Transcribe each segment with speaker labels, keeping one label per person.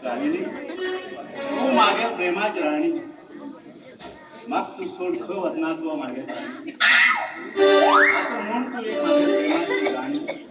Speaker 1: शालिनी तू मागे प्रेमाची राणी मग तू सोड ख वतना तू मागे आता म्हण तू एक मागे प्रेमाची राणी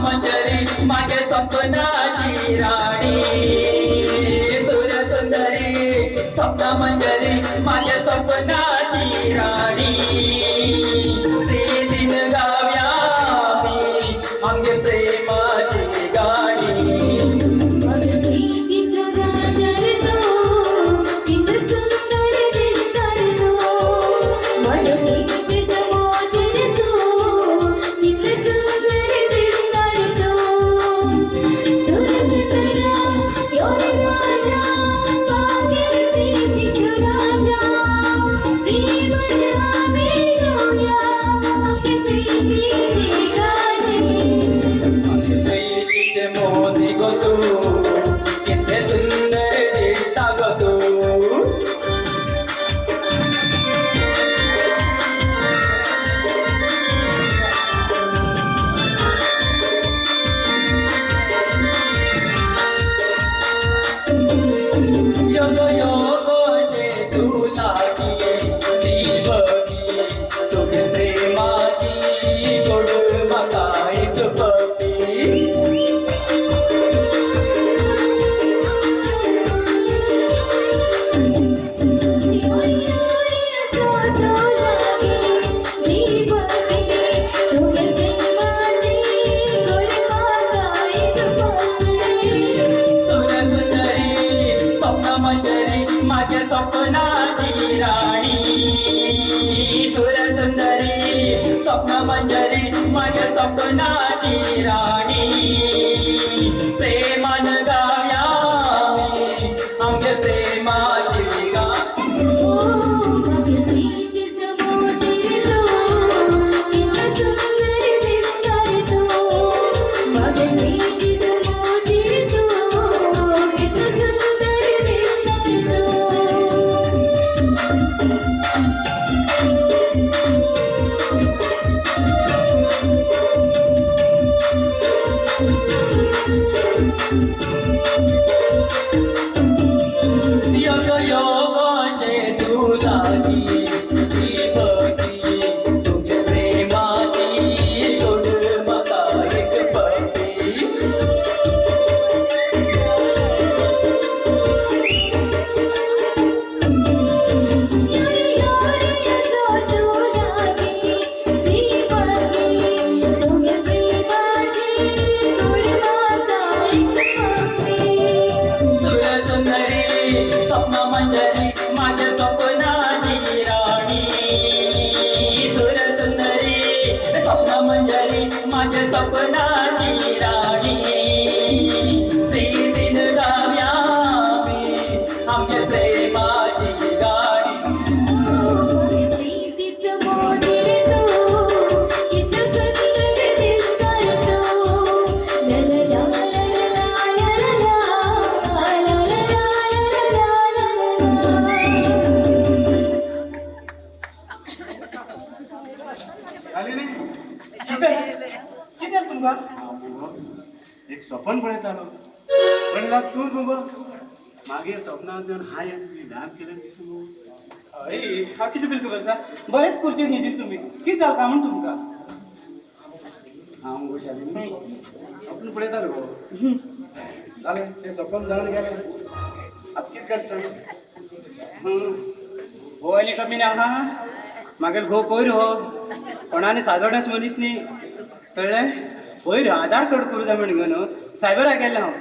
Speaker 2: मंजरी माझ्या स्वप्नाची राणी सूरसुंदरी स्वप्न मंजरी माझ्या स्वप्नाची राणी ते दिन गाव्या मी आमच्या प्रेमाची गाणी स्वप्न मंजरी माझ्या स्वप्नाची राणी प्रेमान गाव्या आमच्या प्रेमाची स्वप्नाची राणी प्रीतीन गाव्या आमच्या प्रेमाची गाणी
Speaker 1: एक स्वप्न पळत आलो म्हणला तू बाबा मागे स्वप्नात जाऊन हा डान्स केलं तिचं
Speaker 3: हा किती बिलकुल वर्षा बरेच खुर्ची नेतील तुम्ही किती जाऊ का म्हणून तुमका
Speaker 1: हा मग शालिनी स्वप्न पळत आलो झालं ते स्वप्न जाऊन गेले आता किती करत
Speaker 3: हो आणि कमी ना हा मागेल घो कोयर हो कोणाने साजवण्यास मनीस नी कळलंय होय रे आधार कार्ड करू जा म्हणून घेऊन सायबरा गेला हांव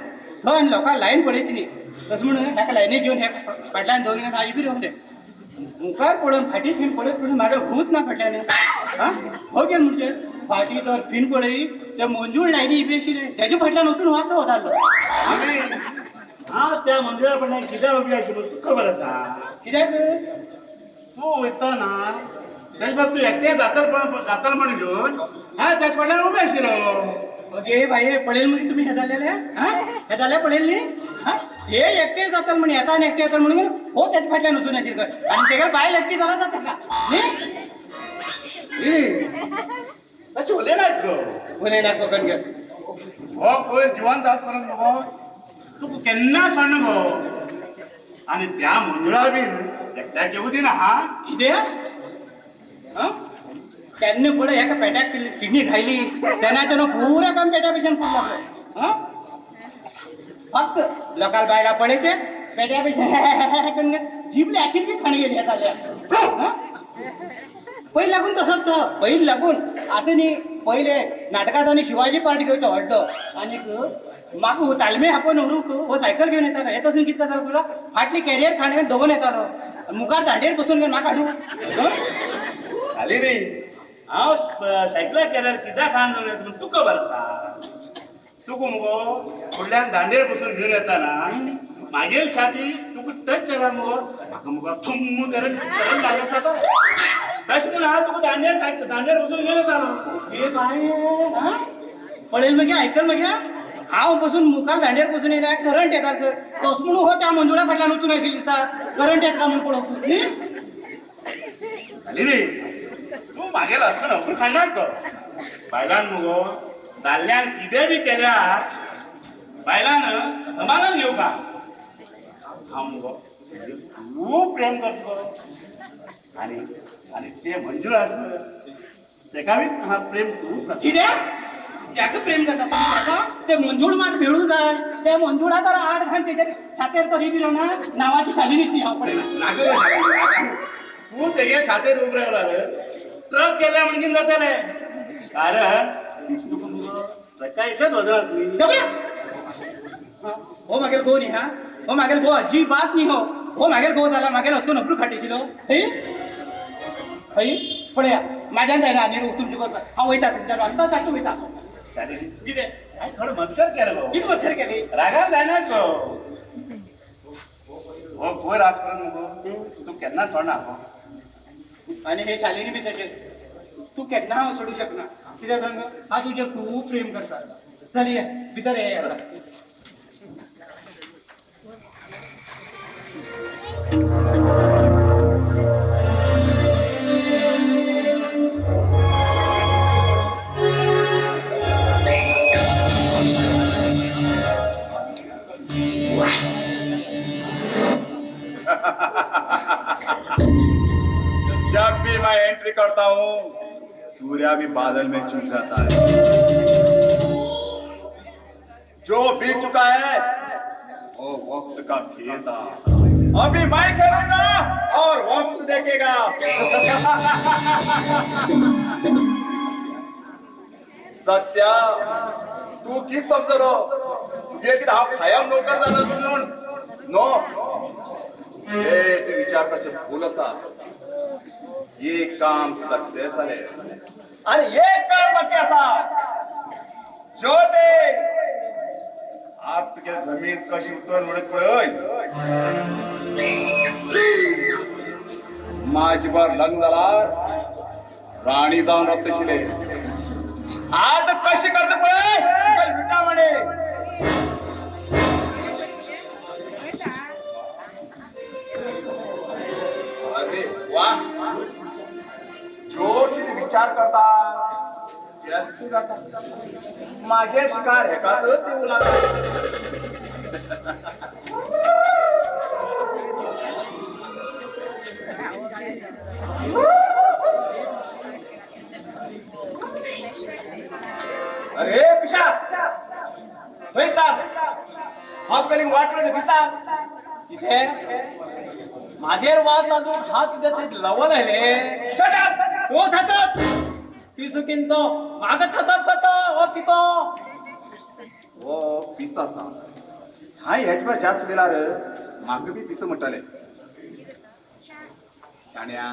Speaker 3: थंय आनी लोकांक लायन पडयची न्ही तसं म्हणून ताका लायनीक घेवन हे फाटल्यान दवरून घेवन हाजी बी रावले मुखार पळोवन फाटीच बीन पळयत पळोवन म्हाका घूच ना फाटल्यान हा हो गेल म्हणजे फाटी तर फिन पळय ते मंजूळ लायनी इबी आशिल्ले तेजे फाटल्यान वचून वासो वतालो.
Speaker 1: आमी हांव त्या मंदिरा कडल्यान कित्याक उबी आशिल्लो तुका खबर आसा?
Speaker 3: कित्याक
Speaker 1: तू वयतना तेच बरें तू एकटें जातल म्हण घेवन हांव तेच फाटल्यान उबे आशिल्लो.
Speaker 3: ओके बाये पळयलें मगे तुमी हे जाल्लेले हे जाल्ले पळयलें न्ही हे एकटे जातल म्हण येता आनी एकटे येता म्हणून हो तेजे फाटल्यान वचून आशिल्लो आनी तेका बायल एकटी जाला जाता ताका न्ही
Speaker 1: तशें उलयनात गो.
Speaker 3: उलयनात कोकण घे
Speaker 1: हो पयर जिवन जाच पर्यंत मगो तुका केन्ना सोडना गो. आनी त्या मंजुळा बीन एकट्याक येवं दिना हा.
Speaker 3: कित्याक त्यांनी पुढे एका पेट्याक किडनी खायली तेन्ना तो पुरा काम पेट्या पेशान करूं लागलो. फक्त लोकाल बायला पळयचे पेट्या पेशान जिबली आशिल्ली बी खाण गेली येताल्या. पयलीं लागून तसोच तो पयलीं लागून आतां न्ही पयले नाटकांत आनी शिवाजी पार्ट घेवचो व्हडलो आनीक म्हाका तालमे आपोवन व्हरूंक हो सायकल घेवन येतालो. येता आसून कितें जातालो तुला फाटली कॅरियर खाण घेवन दवरून येतालो मुखार दांडेर बसून घेवन म्हाका हाडूं
Speaker 1: जाली रे. हांव सायकलाक केल्यार कित्याक खाण घेवन येता तुका खबर आसा? तुका मुगो फुडल्यान दांडेर बसून घेवन येताना मागीर छाती तुका टच केल्यार मुगो म्हाका मुगो थुम्म करून लागत जाता. तशें म्हणून हांव तुका दांडेर बसून घेवन येतालो.
Speaker 3: हे बाय पळयलें मगे आयकल मगे हांव बसून मुखार दांडेर बसून येयल्यार करंट येता तस म्हणून हो त्या मंजुळा फाटल्यान वचून आशिल्ली दिसता करंट येता म्हूण पळोवंक न्ही.
Speaker 1: जाली रे. तूं मागेर असं नोकरी खाणार गो. बायलान मुगो दादल्यान कितें बी केल्यार बायलान समाधान घेवका. हांव मुगो खूब प्रेम करता गो. आनी आनी ते मंजूळ आसा पळय तेका बी हांव प्रेम खूब करता.
Speaker 3: कित्याक जाका प्रेम करता ताका ते मंजूळ मात मेळूं जाय. ते मंजुळा तर आड घाल तेच्या छातेर तरी बी ना नांवाची शालिनी ती हांव पळयना.
Speaker 1: तूं तेगे छातेर उबो रावला ट्रक केल्या म्हणून जाताले कारण तुका मुगो ट्रका इतलेंच वजन आसली.
Speaker 3: हो मागेल गो न्ही हो मागेल गो अजिबात न्ही हो मागेल गो जाला मागेल वचून अप्रू खाटिशिलो हय पळया म्हाज्यान जायना आनी तुमचे बरोबर हांव वयता तुमच्या आत्तां धाडटा वयता.
Speaker 1: शालिनी
Speaker 3: कितें
Speaker 1: हांवें थोडो मस्कर केलो गो.
Speaker 3: कितें मस्कर केली
Speaker 1: रागार जायनाच गो. हो पयर आसपर्यंत मुगो तूं केन्ना सोडना गो.
Speaker 3: आनी हे शालिनी बी तशें तूं केन्ना हांव सोडूं शकना कित्याक सांग हांव तुजें खूब प्रेम करता. चल ये भितर ये आतां.
Speaker 4: जब भी मैं एंट्री करता हूँ सूर्य भी बादल में छुप जाता है. जो बीत चुका है वो वक्त का खेल था. अभी मैं खेलूंगा और वक्त देखेगा. सत्या तू किस समजलो तुगे कितें हांव खायम नोकर जालो म्हणून नो हे तू विचार करचे भूल आसा. ये काम सक्सेस जाले आणि एक काम बाकी आसा. जो ते आज तुगे जमीन कशी उतरून उडत पळय माझी बार लग्न जाल्यार राणी जावन रप्तशिले. आता कशी करते पळय तुका विटा म्हणे. अरे वाह जो किती विचार करता त्यात जाता मागे शिकार हेकात ते उलाता. अरे पिशा वैता हात कलिंग वाटलं दिसता
Speaker 2: इथे मागेर वाज लादून हात देत लवल आहे.
Speaker 4: शट अप
Speaker 2: ओ थातप पिसू किंतो माग थातप कतो ओ पितो
Speaker 4: ओ पिसा सा हाय हेच पर जास्त दिलार म्हाका बी पिसो म्हणटले. शाण्या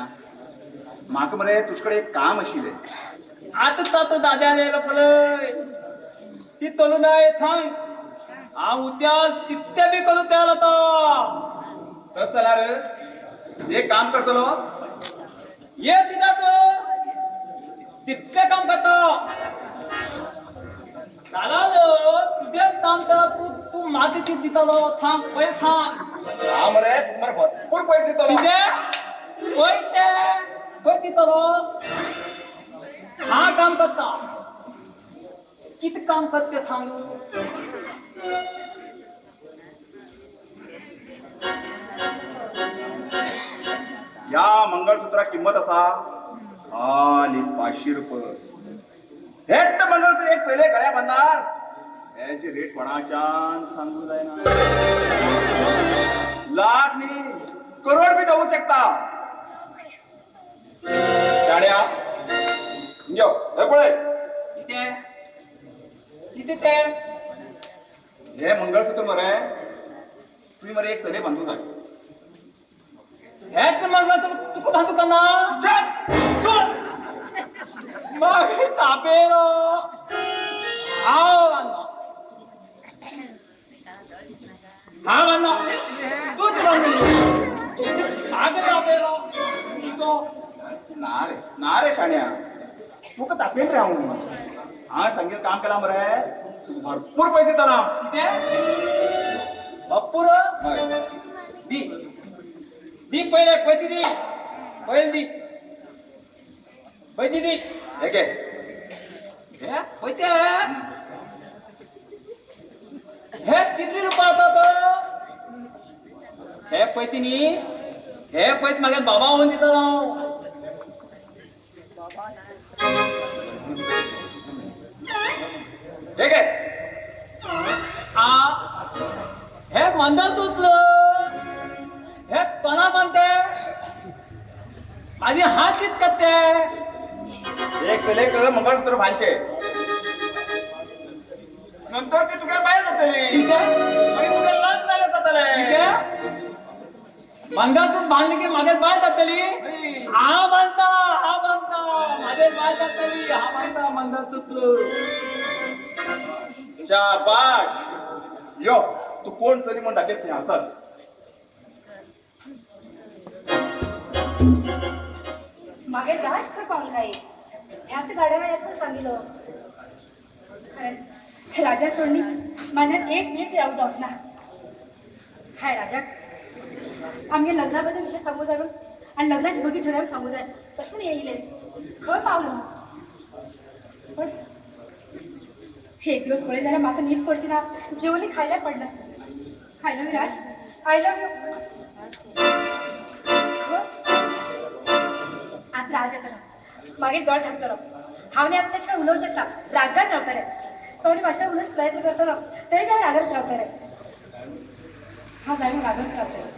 Speaker 4: म्हाका मरे तुजे कडेन एक काम आशिल्लें.
Speaker 2: आता दाद्या आलेलो पळय ती तोलू नाही थांब हांव उद्याल तितले बी करू द्याल आता
Speaker 4: तस जाल्यार एक काम करतलो
Speaker 2: ये तिथात तितले काम करता दालाल तुझेच काम करा तू मागे ती दितालो थांब पै थांब
Speaker 4: हा मरे मरे भरपूर पैसे दितलो
Speaker 2: तिथे पै दितालो हा काम करता किती काम करते थांबू
Speaker 4: या मंगळसूत्राची किंमत असा खाली 500 रुपये हेच तर मंगळसूत्र एक चले गळ्या बांधणार याची रेट कोणाच्यान सांगू जायना लाख नी करोड बी जाऊ शकता शाड्या यो हे पळे
Speaker 2: किती ते
Speaker 4: हे मंगळसूत्र मरे तुम्ही मरे एक चले बांधू जाय
Speaker 2: हेच मंगळ तुका बांधू का ना मग तापेरो हा बांधना तूच बांधू आग तापेरो
Speaker 4: ना रे शाण्या तुका तापेल रे हांव हा सांगेल काम केला मरे भरपूर पैसे दिला
Speaker 2: किती भरपूर दी दी पहिले पैती दी पहिले दी पैती दी
Speaker 4: हे घे
Speaker 2: हे पैते हे कितली रुपये होता तो हे पैतीनी हे पैत मागे बाबा होऊन दिता
Speaker 4: हे घे
Speaker 2: आ हे मंदल तुतलं हे तना म्हणते माझी हात कित करते
Speaker 4: एक चले मंगळसूत्र भांचे नंतर ते तुझ्या बाहेर जातले
Speaker 2: ठीक आहे
Speaker 4: आणि तुझ्या लग्न झालं
Speaker 2: ठीक
Speaker 4: जातले
Speaker 2: आहे मंगळसूत्र बांधली की मागे बाय जातली हा बांधता माझे बाय जातली हा बांधता मंगळसूत्र
Speaker 4: शाबाश यो तू कोण तरी म्हणून दाखवत नाही चल
Speaker 5: मागे राज खर पाहून काय ह्याच गाड्याला यात सांगितलं खरं राजा सोडणी माझ्या 1 मिनिट राहू जाऊत ना हाय राजा आमगे लग्नाबद्दल विषय सांगू जाणून आणि लग्नाची बघी ठराव सांगू जाय तसं येईल खर पावलं पण हे एक दिवस पळे जरा माका नीट पडची ना जेवली खायला पडलं I love you Raj I love you आता राज येतं मागे डोळ थांबतो हावने आता त्याच्याकडे उलवू शकता रागात राहतो रे तो माझ्याकडे उलच प्रयत्न करतो ना तरी मी रागत राहतो रे हा जाणून रागत राहतो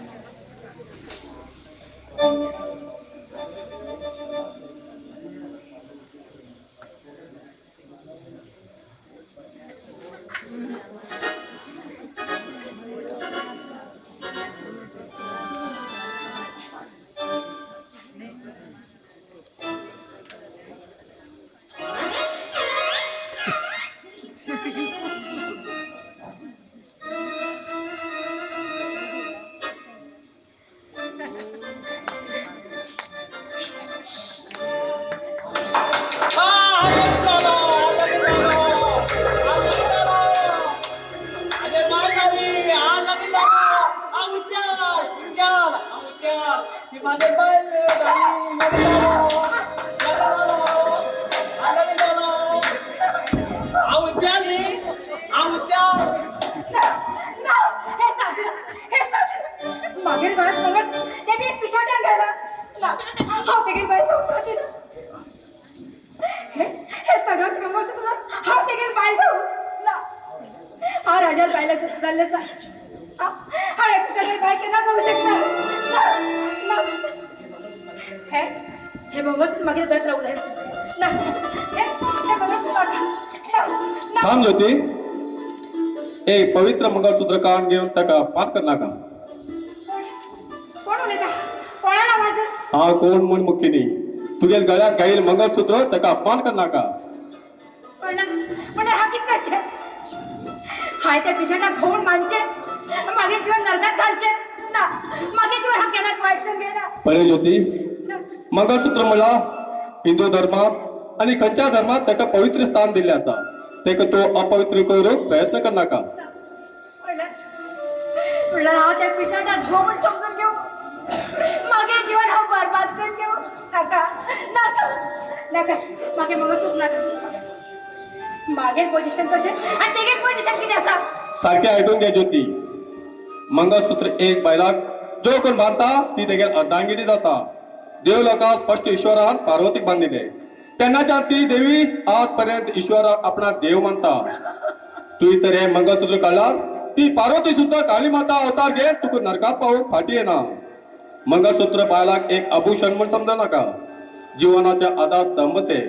Speaker 5: मागील गळ्यात बघत हे मी एक पिशाट्या घ्यायला ना हा ते गेल बाई जाऊ साथी ना हे सगळंच मंगळसूत्र तुझं हा ते गेल बाई जाऊ ना हा राजा बायला चालले सा हा एक पिशाट्या बाई केना जाऊ शकणार ना हे मंगळसूत्र मागील गळ्यात राहू जाईल ना हे मंगळसूत्र
Speaker 6: थांब ज्योती ए पवित्र मंगळसूत्र काढून घेऊन ताका पान कर नाका
Speaker 5: कोण उलयता कोणाला आवाज
Speaker 6: हा कोण म्हण मुख्य नाही तुझ्या गळ्यात घाईल मंगळसूत्र ताका अपमान कर नाका
Speaker 5: पण हा कित करचे हाय त्या पिशाला खोण मानचे मागे जीवन नरकात घालचे ना मागे जीवन हा केनाच वाईट करून गेला
Speaker 6: पळे ज्योती
Speaker 5: ना
Speaker 6: मंगळसूत्र मला हिंदू धर्मात आणि खंयच्या धर्मात ताका पवित्र स्थान दिले असा ताका तो अपवित्र करूक प्रयत्न कर नाका
Speaker 5: म्हणलं हांव त्या पिशाटा धोवून समजून घेऊ मागे जीवन हांव बरबाद करून घेऊ नाका नाका नाका मागे मंगळसूत्र नाका मागे पोझिशन कशें आणि तेगे पोझिशन कितें आसा
Speaker 6: सारखे आयकून घे ज्योती मंगळसूत्र एक बायलाक जो कोण बांधता ती तेगेर अर्धांगिनी जाता देव लोकांक फस्ट ईश्वरान पार्वतीक बांधिले तेन्नाच्या ती देवी आजपर्यंत ईश्वराक आपणा देव मानता तू तर हे मंगळसूत्र काढल्यार ती पार्वती सुद्धा काळी माता अवतार घेत तुका नरकात पावूक फाटी येना मंगळसूत्र बायलाक एक आभूषण म्हण समजा नाका जीवनाच्या आधार स्तंभ ते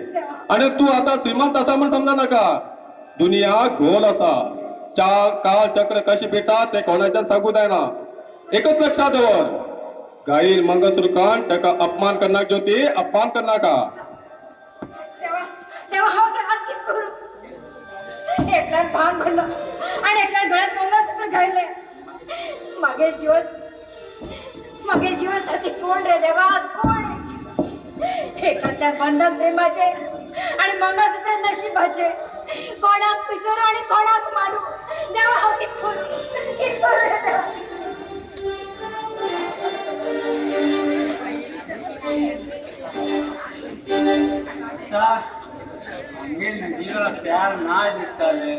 Speaker 6: आणि तू आता श्रीमंत असा म्हण समजा नाका दुनिया घोल असा चाल काळ चक्र कशी भेटा ते कोणाच्यान सांगू जायना एकच लक्षात दवर गाईल मंगळसूत्र कान ताका अपमान करनाक ज्योती अपमान करनाका
Speaker 5: तेव्हा तेव्हा हांव तर आज कितें करूं एकल्यान भान भरलो आणि एकल्यान गळ्यात मंगळसूत्र घायले मागे जीवन साथी कोण रे देवा कोण एकातल्या बंधन प्रेमाचे आणि मंगळसूत्र नशिबाचे कोणाक पिसरू आणि कोणाक मानू देवा हांव कितें करूं रे देवा
Speaker 3: नदीला प्यार ना दिसताले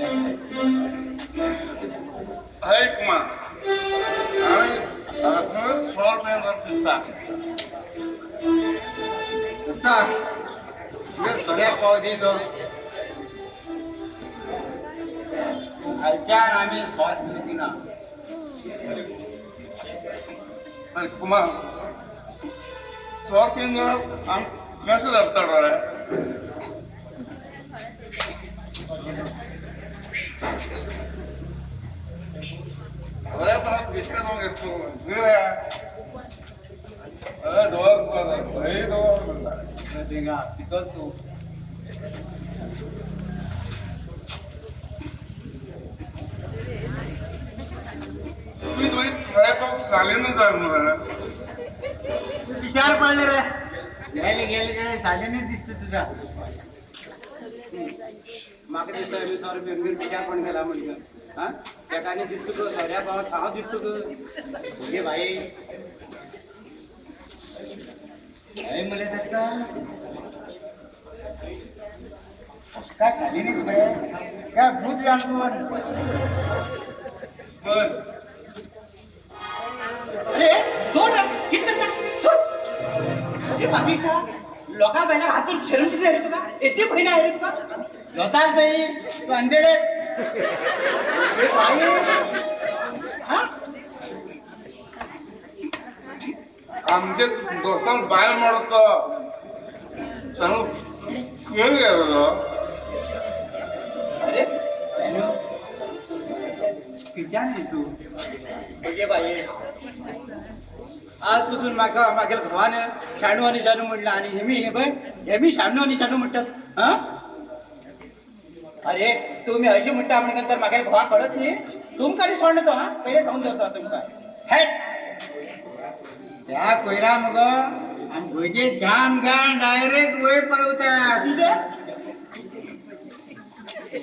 Speaker 1: ऐक मा आणि असं सॉल पेन दिसता
Speaker 3: सगळ्या पाव दिलो हालच्यान आम्ही स्वाद दिवची ना
Speaker 1: कुमार सॉल पेन आम कसं धरता रे अरे पण विचार जाऊन घेतो
Speaker 3: पिकल तू
Speaker 1: तुम्ही थोड्या पाऊस चालेल जा मला
Speaker 3: विचार पडले रे गेले गेले गेले शालेनेच दिसत तुझा मागे दिसतो आम्ही सॉरी बेंगलोर विचार पण केला म्हणतो हा एकाने दिसतो गो सौर्या भावात हाव दिसतो गो घे भाई काय मला दत्ता काय शालीने काय भूत जाणकोर अरे सोड किती सोड हे पाकिस्ता लोका पहिला हातून शरण किती आहे तुका येते बहिणी आहे तुका लोटाल नाही तू अंधेडे
Speaker 1: आमचे दोस्तांक बायल मारतो सांगू खेळ गेलो
Speaker 3: अरे कित्यान आहे तू म्हणजे बाई आजपासून मागेल भावानं शाणू आणि शाणू म्हटलं आणि हेमी शाणू आणि शाणू म्हणतात हा अरे तुम्ही अशी म्हणता आपण तर मागेल भावा कळत नाही तुमका सोडतो हा पहिले सांगून देतो तुमका हॅट त्या कोयरा मग आणि भोजे जाम गाण डायरेक्ट वय पळवता किती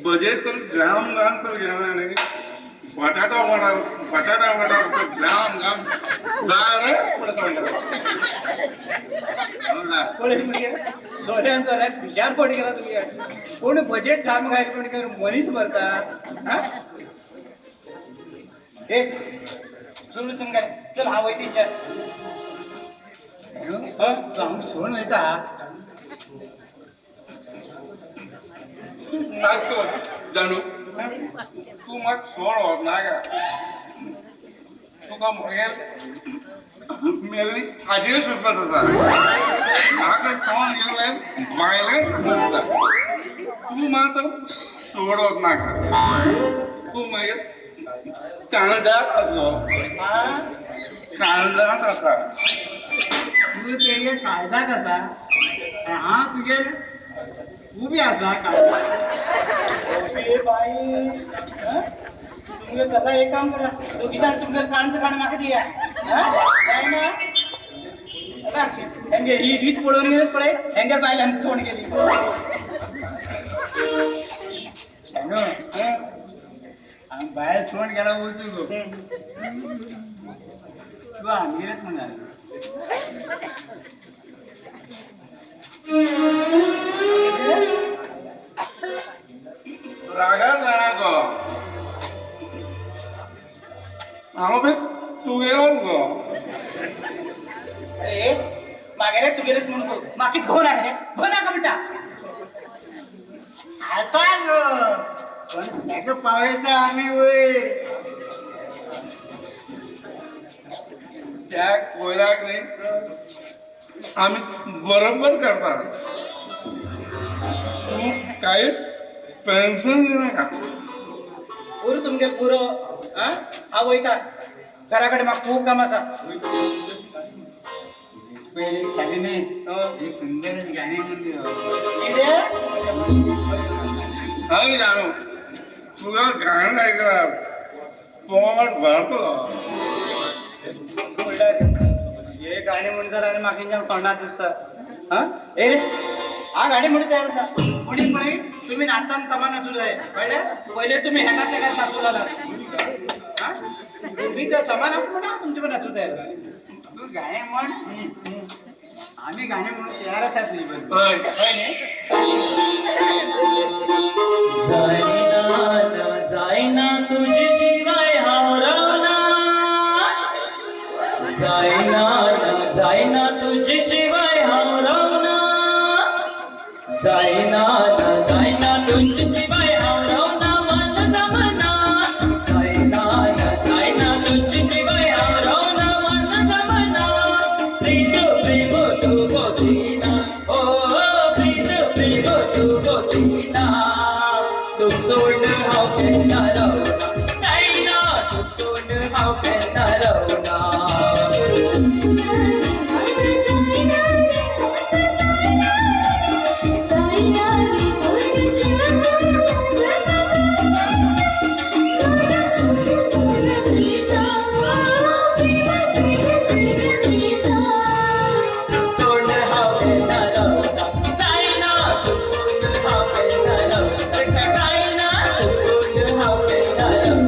Speaker 1: बजेट तर जाम गान तर घेणार नाही बटाटा वडा तर जाम गान डायरेक्ट
Speaker 3: जोऱ्यात विचार पड गेला तुम्ही कोण बजेट जाम घायल पण मनीस भरता हा ए सोडू तुमका चल हा वैती विचार तू सोड वयता
Speaker 1: नाको जानू तू मग सोड नागा तुका मगेल मेली आजी सुद्धा तसा नाका तोंड गेले मायले तू मात्र सोडत नाका तू मागीर काळजात असलो काळजात असा
Speaker 3: तू ते कायदा कसा हा तुझे तू बी आता कायदा बाई तुम्ही कसा एक काम करा दोघी जण तुमच्या कानचं कान मागे द्या काय ना बघा, हेंगे ही रीत पळून गेलेत पळे हेंगे बायला आमची सोड गेली
Speaker 2: शानू, आम्ही बाहेर सोड गेला बोलतो गो तू आम्हीच म्हणाल
Speaker 1: रागार जाणार गो हांव बी तू गेलो गो
Speaker 3: अरे मागे रे तू गेलेत म्हणून तो माकीत घोन आहे रे घोन का बेटा
Speaker 2: असा ग पण त्याचं पावायचं आम्ही वय
Speaker 1: त्या कोयराक नाही आम्ही बरोबर करता तू काही टेन्शन घेऊ नका
Speaker 3: पुरं तुमगे पुरं हा वयता घराकडे मग खूप काम असा
Speaker 2: पहिले खाली नाही एक सुंदरच गाणे म्हणते
Speaker 1: हाय जाणू तुला गाणं ऐकलं तोंड भरतो
Speaker 3: हे गाणी म्हणून जर आणि मागे सोडणार दिसत हा ए हा गाणी म्हणून तयार असा कोणी पण तुम्ही नातान समान असू आहे कळलं पहिले तुम्ही ह्याला त्या नाचूला हा तुम्ही तर समान आहात म्हणा तुमचे पण नाचू तयार असा
Speaker 2: तू गाणे म्हण आम्ही गाणे म्हणून तयारच आहेत नाही बरं
Speaker 1: होय.
Speaker 2: जायना तुझी शिवाय हावरवना जायना तुझी शिवाय हावरवना जायना तुझी शिवाय हावरवना मन जमना जायना तुझी शिवाय हावरवना मन जमना प्रीत तू गोतीना ओ प्रीत तू गोतीना तू सोड हाव केला रवना जायना तू सोड हाव केला रवना Bye.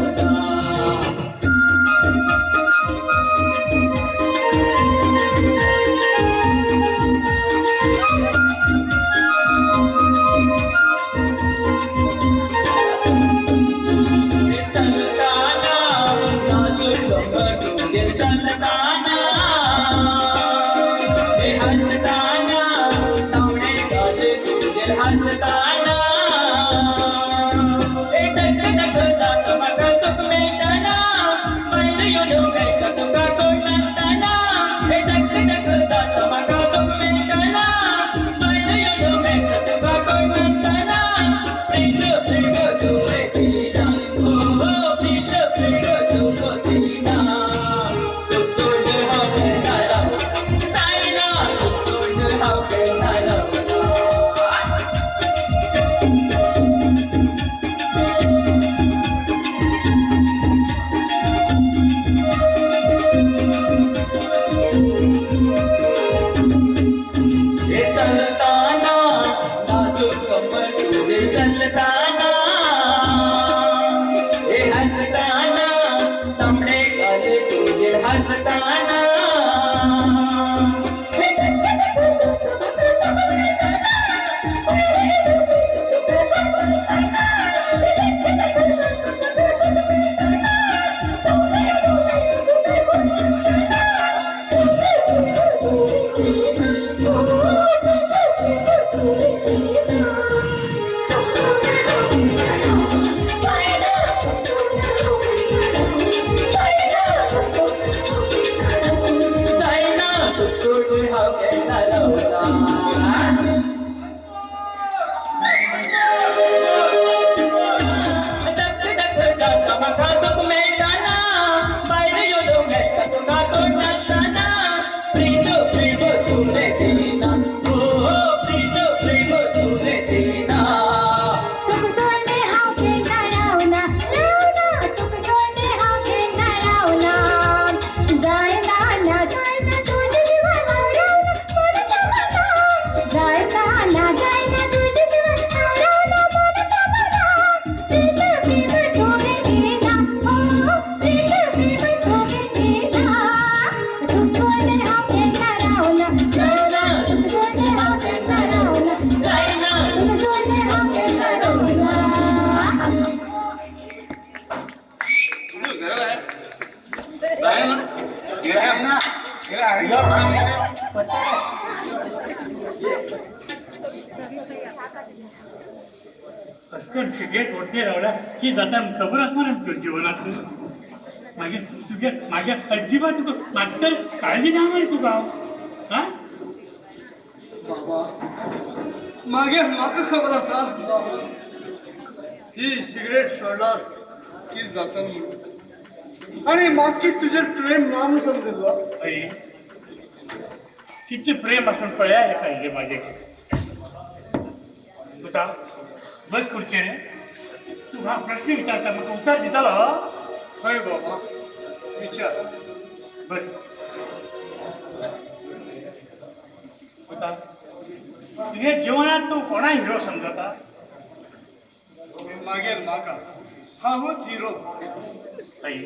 Speaker 2: अस्कर सिगरेट ओढते रावला की जाता खबर असणार तुझ्या जीवनात माझ्या अजिबात माझी तर काळजी नाही मारी तुका हा
Speaker 3: बाबा मागे म्हाका खबर आसा बाबा ही सिगरेट सोडल्यार की जाता म्हणून आणि मागी तुजेर प्रेम ना म्हणून समजलो
Speaker 2: आई किती प्रेम असून कळ्या हे पाहिजे माझे तुझा बस खुर्ची रे तू हा प्रश्न विचारता मग उत्तर दितालो
Speaker 3: हय बाबा विचार
Speaker 2: बस तुझा तुझ्या जीवनात तू कोणा हिरो समजता
Speaker 3: मागेल म्हाका हांवूच हिरो
Speaker 2: आई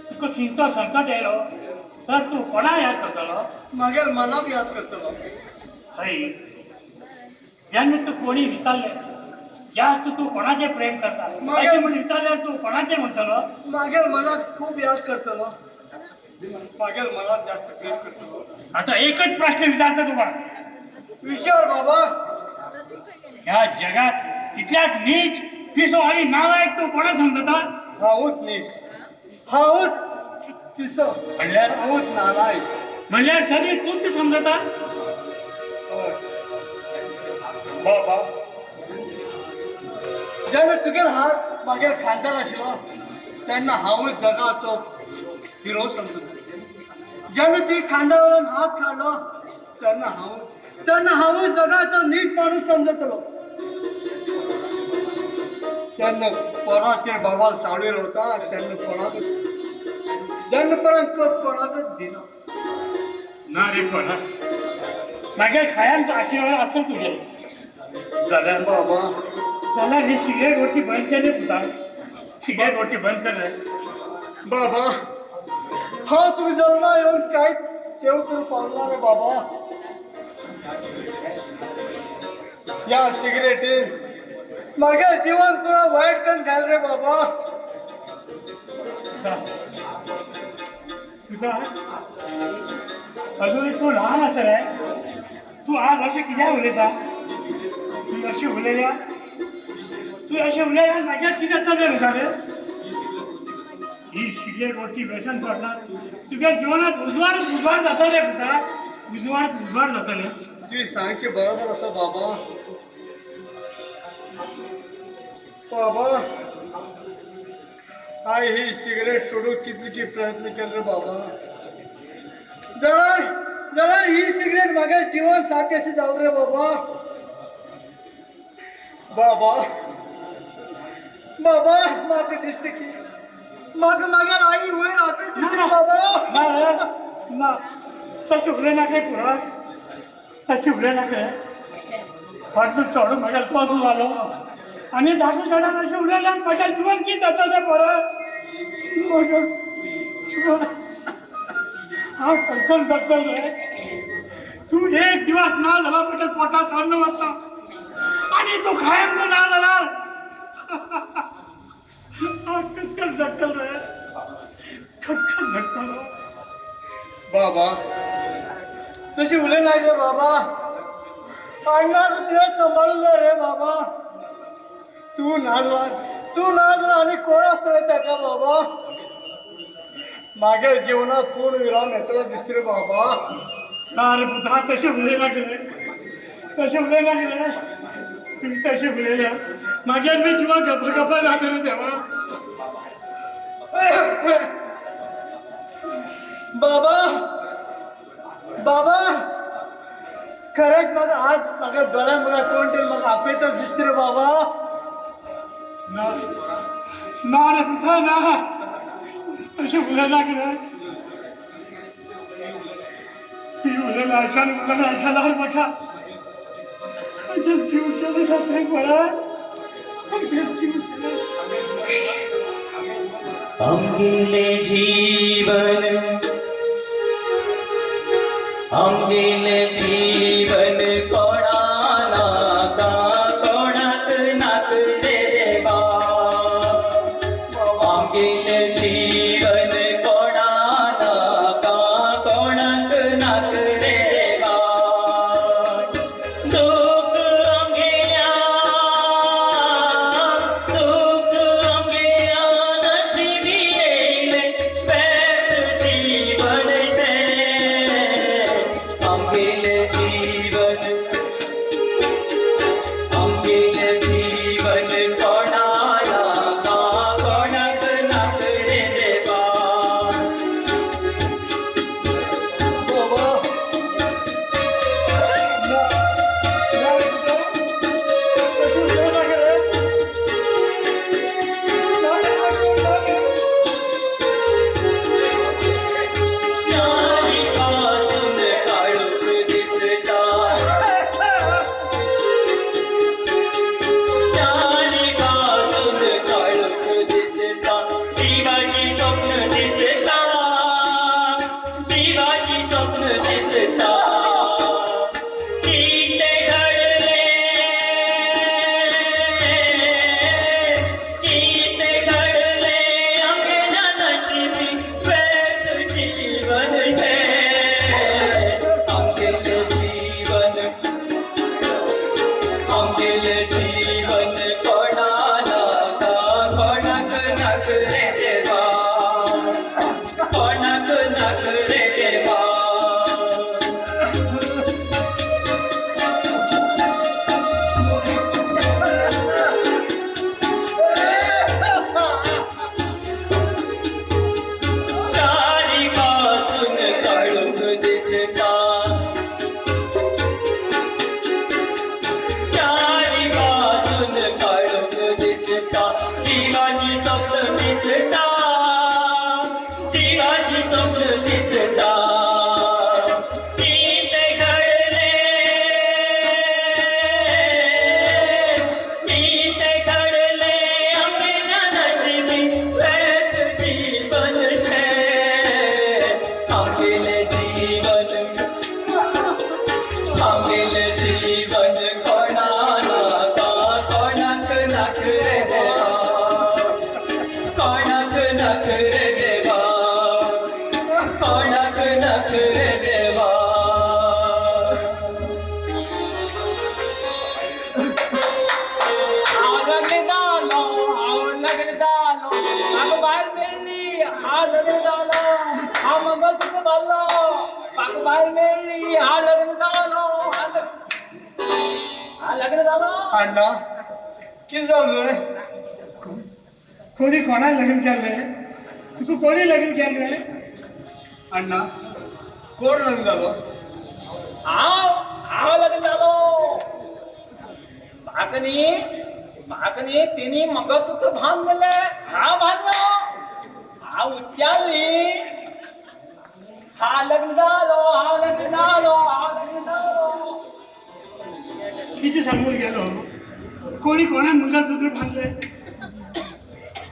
Speaker 2: तुका चिंतो संकट येयलो तर तू कोणा याद करतलो
Speaker 3: मागेल मनाक याद करतलो
Speaker 2: हय जेन्ना तू कोणी विचारले जास्त तू कोणाचे प्रेम करता
Speaker 3: मागे-
Speaker 2: म्हणून विचारल्यार तू कोणाचे म्हणतलो
Speaker 3: मागेल मनात खूप याद करतलो मागेल मनात जास्त प्रेम करतलो
Speaker 2: आता एकच प्रश्न विचारतो तुका
Speaker 3: विचार बाबा
Speaker 2: ह्या जगात इतल्याच नीच पिसो आणि नालायक तू कोणा समजता
Speaker 3: हाऊत नीस हाऊत पिसो
Speaker 2: म्हणल्यार
Speaker 3: हाऊत नालायक
Speaker 2: म्हणल्यार सगळी तूच समजता
Speaker 3: हय. बाबा जेन्ना तुगेल हात मागे खांदार आशिल्लो तेन्ना हांवूच जगाचो हिरो समजलो जेन्ना ती खांद्यावरून हात काडलो तेन्ना हांवूच जगाचो नीच माणूस समजतलो तेन्ना कोणाचेर बाबाल सावळी रावता तेन्ना कोणाकच जेन्ना पर्यंत कोणाकच दिना
Speaker 2: ना रे कोणा मागे खायांचो आशिर्वाद असो तुझे जाल्यार
Speaker 3: बाबा
Speaker 2: जाल्यार ही सिगरेट वरती बंद केली तुका सिगरेट वरती बंद कर रे
Speaker 3: बाबा हांव तुका जल्मा येवन कांयच सेव करूं पावना रे बाबा ह्या सिगरेटीन म्हागे जिवन पुरा वायट करून घाल रे बाबा
Speaker 2: तुझा अजून तू लहान आसा रे तू आज अशें कित्याक उलयता तू अशें उलयल्या तू अशें उलयल्यार म्हाज्यात कितें जातलें रे ही सिगरेट वरती व्यसन सोडना तुज्या जिवनात उजवाड जातलें पुता उजवाड जातलें
Speaker 3: तुवें सांगचें बरोबर आसा बाबा बाबा हांवें ही सिगरेट सोडूंक कितले प्रयत्न केले रे बाबा जाल्यार ही सिगरेट म्हागे जिवन साथी अशें जालें रे बाबा बाबा बाबा म्हाका दिसता की म्हाका म्हागे आई वयर हाडपी दिसता बाबा
Speaker 2: ना तशें उलयनाक रे पुरा तशें उलयनाक रे फाटलो चोडू म्हाज्या पासू जालो आनी धाकटो चोडान अशें उलयल्यार म्हाज्या जिवन कितें जातलें परा म्हाज्या जिवन हांव खंयच्यान जगतलें रे तू एक दिवस ना जाल्यार म्हज्या पोटांत अन्न वता आनी तू खायन ना जाल्यार हांव कशें जगतलें रे कशें जगतलो
Speaker 3: बाबा तशी उलयनाक रे बाबा अण्णा तुवें सांबाळिल्लो रे बाबा तू ना जाल्यार आनी कोण आसता रे ताका बाबा म्हागे जिवनात कोण विराम येतलो दिसता रे बाबा
Speaker 2: ना रे पुता तशें उलयनाक रे तशें उलयनाक रे तुमी तशें उलयल्या म्हाज्यान बी जिवा गप्पा जाता रे देवा
Speaker 3: बाबा बाबा खरेंच म्हाका आज म्हाका दोळ्यान म्हाका कोण तरी म्हाका आपयता दिसता रे बाबा
Speaker 2: ना रे पुता ना तशें उलयनाक रे ती उलयना जाल्यार म्हाका म्हाजे जीव गेले सारकें पळय म्हागे जीव गेले
Speaker 7: आमगेले जीवन कोणा नाका कोणाक नाक रे देवा आमगेले जीवन कोणा मंगळसूत्र बांधलं पाक बाहेर मिळली हा लग्न झालं हा लग्न झालं
Speaker 3: अण्णा किती झालं
Speaker 2: कोणी कोणाला लग्न केलंय तुका कोणी लग्न केलंय
Speaker 3: अण्णा कोण लग्न झालं
Speaker 7: हा लग्न झालं माकनी तिने मंगळसूत्र बांधले हा बांधलं हा उच्चारली हा लग्न झालं हा लग्न झालं हा लग्न झालं
Speaker 2: किती सांगून गेलो कोणी कोणा मंगळसूत्र बांधलंय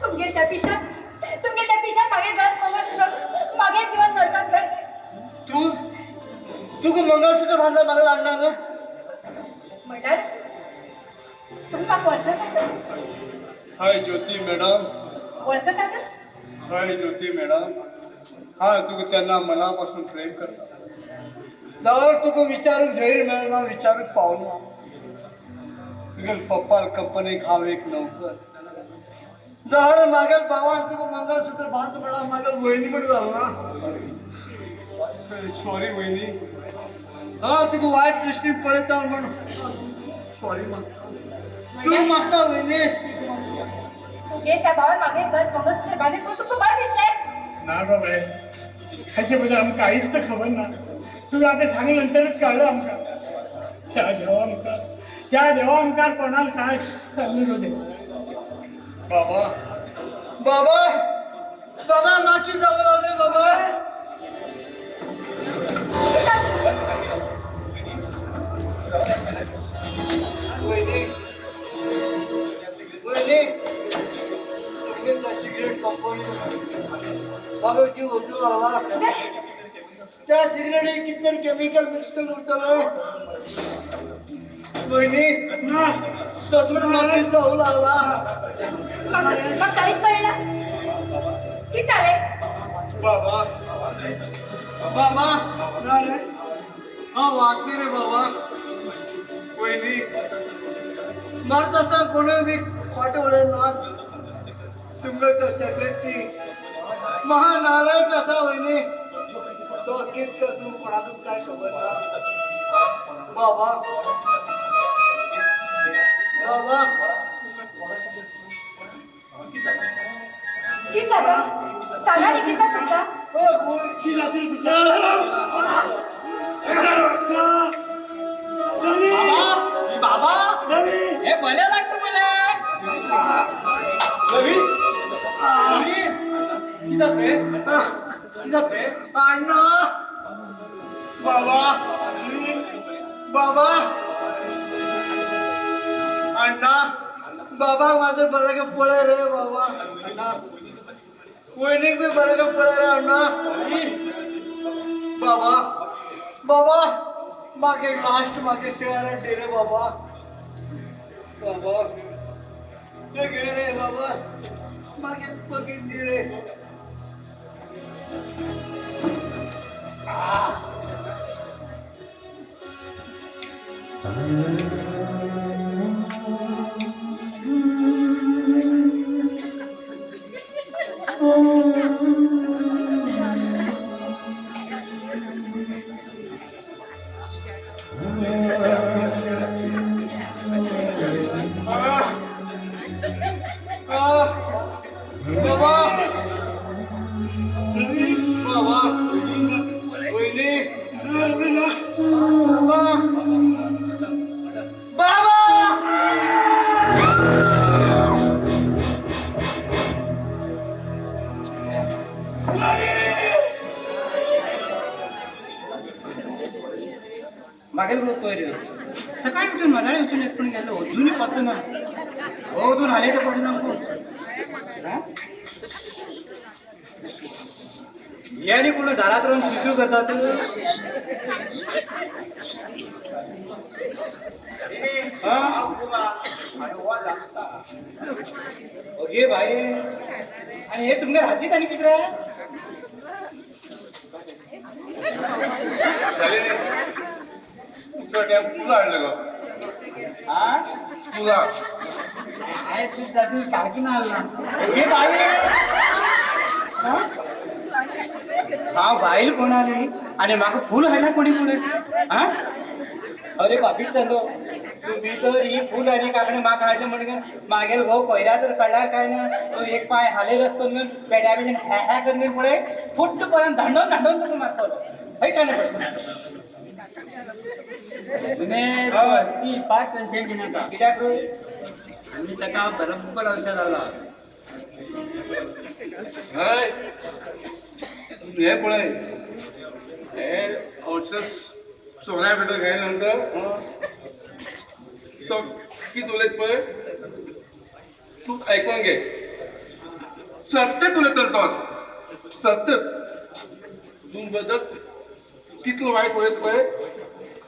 Speaker 5: तुमगे त्या पिशात मागे गळत मंगळसूत्र मागे जीवन नरकात गए
Speaker 3: तू मंगळसूत्र बांधलं मला अण्णा ना
Speaker 5: म्हणणार तुम्ही मला ओळखत
Speaker 3: हाय ज्योती मॅडम
Speaker 5: ओळखत आता
Speaker 3: हाय ज्योती मॅडम हा तुका त्यांना मनापासून प्रेम करता जावर तुका विचारूक धैर्य मेळना विचारूक पावना तुगे पप्पा कंपनीक हांव एक नौकर जर मागेल भावान तुका मंगळसूत्र बांध म्हणा मागेल वहिनी म्हणून जालो ना सॉरी वहिनी हा तुका वाईट दृष्टी पळयता म्हणून सॉरी तू मागता वहिनी
Speaker 5: तुगे त्या भावान मागे गळत मंगळसूत्र बांधले पण तुका बरं दिसलंय
Speaker 2: ना बाबा ह्याच्याबद्दल आमकां काहीच तर खबर ना तुला आता सांगितल्यानंतरच कळलं आमकां त्या देवा आमकां कोणाला काय चाललेलो होते
Speaker 3: बाबा बाबा बाबा माकी जाऊ लागले बाबा वहिनी वहिनी सिगरेट कंपनी माझा जीव होतो लागला त्या सिगरेट कितीतरी केमिकल मिक्स करून उडतलं वहिनी सगळं मातीत जाऊ लागला
Speaker 5: मग काहीच कळलं किती झाले
Speaker 3: बाबा बाबा हा वाटते रे बाबा वहिनी मरत असताना कोणी बी खोटे उडे ना तुमगे तो सेक्रेटरी महानालायक असा वहिनी तो अखेर तू कोणातून काय खबर ना बाबा बाबा
Speaker 5: किती जातं सांगा निकिता तुमचा
Speaker 2: की रात्री
Speaker 7: बाबा हे बळ्या लागतं मला रवी की जाते
Speaker 3: अण्णा बाबा बाबा अण्णा बाबा माझं बरं का पळे रे बाबा अण्णा वहिनीक बी बरं का पळे रे अण्णा बाबा बाबा मागे लास्ट मागे शेअर दे रे बाबा बाबा ते घे रे बाबा मागे बघीन दे रे मागेल भाऊ पहिले सकाळी उठून मजाळे उठून एक पण गेलो अजूनही पत्तो ना हो अजून आले तर पडे जाऊ याने कोण दारात राहून शिकू करतात ओके भाई आणि हे तुमच्या हातीत आणि किती राहा
Speaker 4: तुला आणलं का
Speaker 3: हा
Speaker 4: तुला
Speaker 3: आहे तू जाती टाकी ना आला
Speaker 7: हे बाई
Speaker 3: हांव बायल कोण आली आणि म्हाका फूल हाडला कोणी पुढे हा अरे बाबीच चंदो तुम्ही तर ही फूल आणि काकडे म्हाका हाडले म्हणून मागेल गो कोयरा तर कळणार काय ना तो एक पाय हालेल असतो घेऊन पेट्या बिजून ह्या करून पुढे फुट्ट पर्यंत धांडून धांडून तुझं मारतो है काय ना ती पाठ टेन्शन घेण्यात कित्याक आम्ही ताका बरोबर औषध आला
Speaker 1: हे पळय हे औषध सोन्या भितर घायल्यानंतर तो कित उलयत पळय तू ऐकून घे सत्यच उलयतलो तोस सत्यच तू बद्दल कितलो वायट उलयत पळय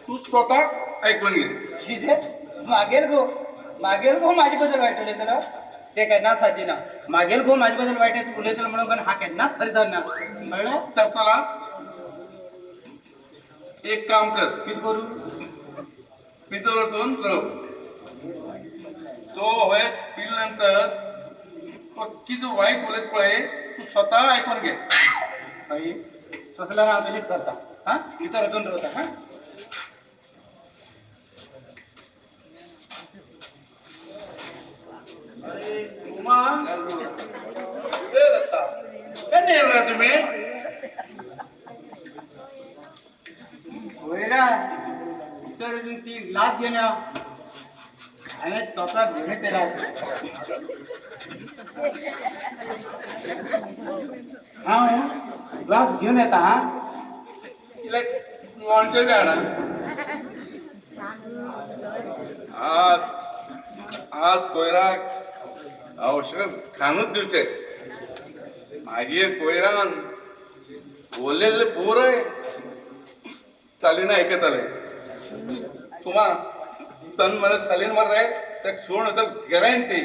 Speaker 1: तू स्वता ऐकून घे
Speaker 3: कितें मागेल गो म्हाजे बद्दल वायट उलयतलो ते केन्नाच सादिना मागेल गो म्हाजे बद्दल वायट उलयतलो म्हणून हा केन्नाच खरी धरना कळ्ळें
Speaker 1: तर चला एक काम कर
Speaker 3: कितें करू
Speaker 1: भितर वचून रव तो होय पिल्यानंतर तो कितें वायट उलयत पळय तू स्वता ऐकून घे
Speaker 3: बाई तसल्यार हांव तशीच करता हा भितर वचून रावता हा
Speaker 1: उमा कुठे दत्ता केन्ना येयला रे तुमी
Speaker 3: वयरा भितर वचून ती लात घेवन हांवें तोचा घेवन पेला
Speaker 1: हांव ग्लास घेवन येता हा इले लोणचें बी हाडा आज कोयराक औषध खानूच दिवचे मागीर कोयरान उरलेले पुरय चालीन ऐकतले तुमा तन मरे चालीन मरे ते सोड येता गॅरंटी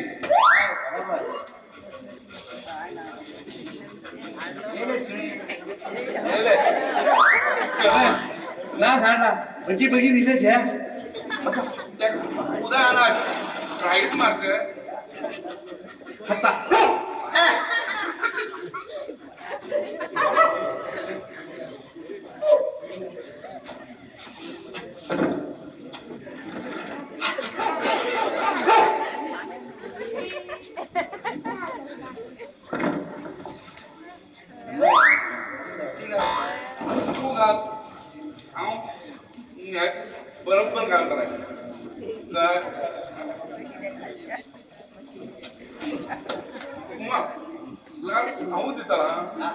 Speaker 1: ग्लास हाडला बगी बगी दिले घ्या उदय आणा राईट मारचे हत्ता तू घाल हांव बरोबर घालता हांव दिताला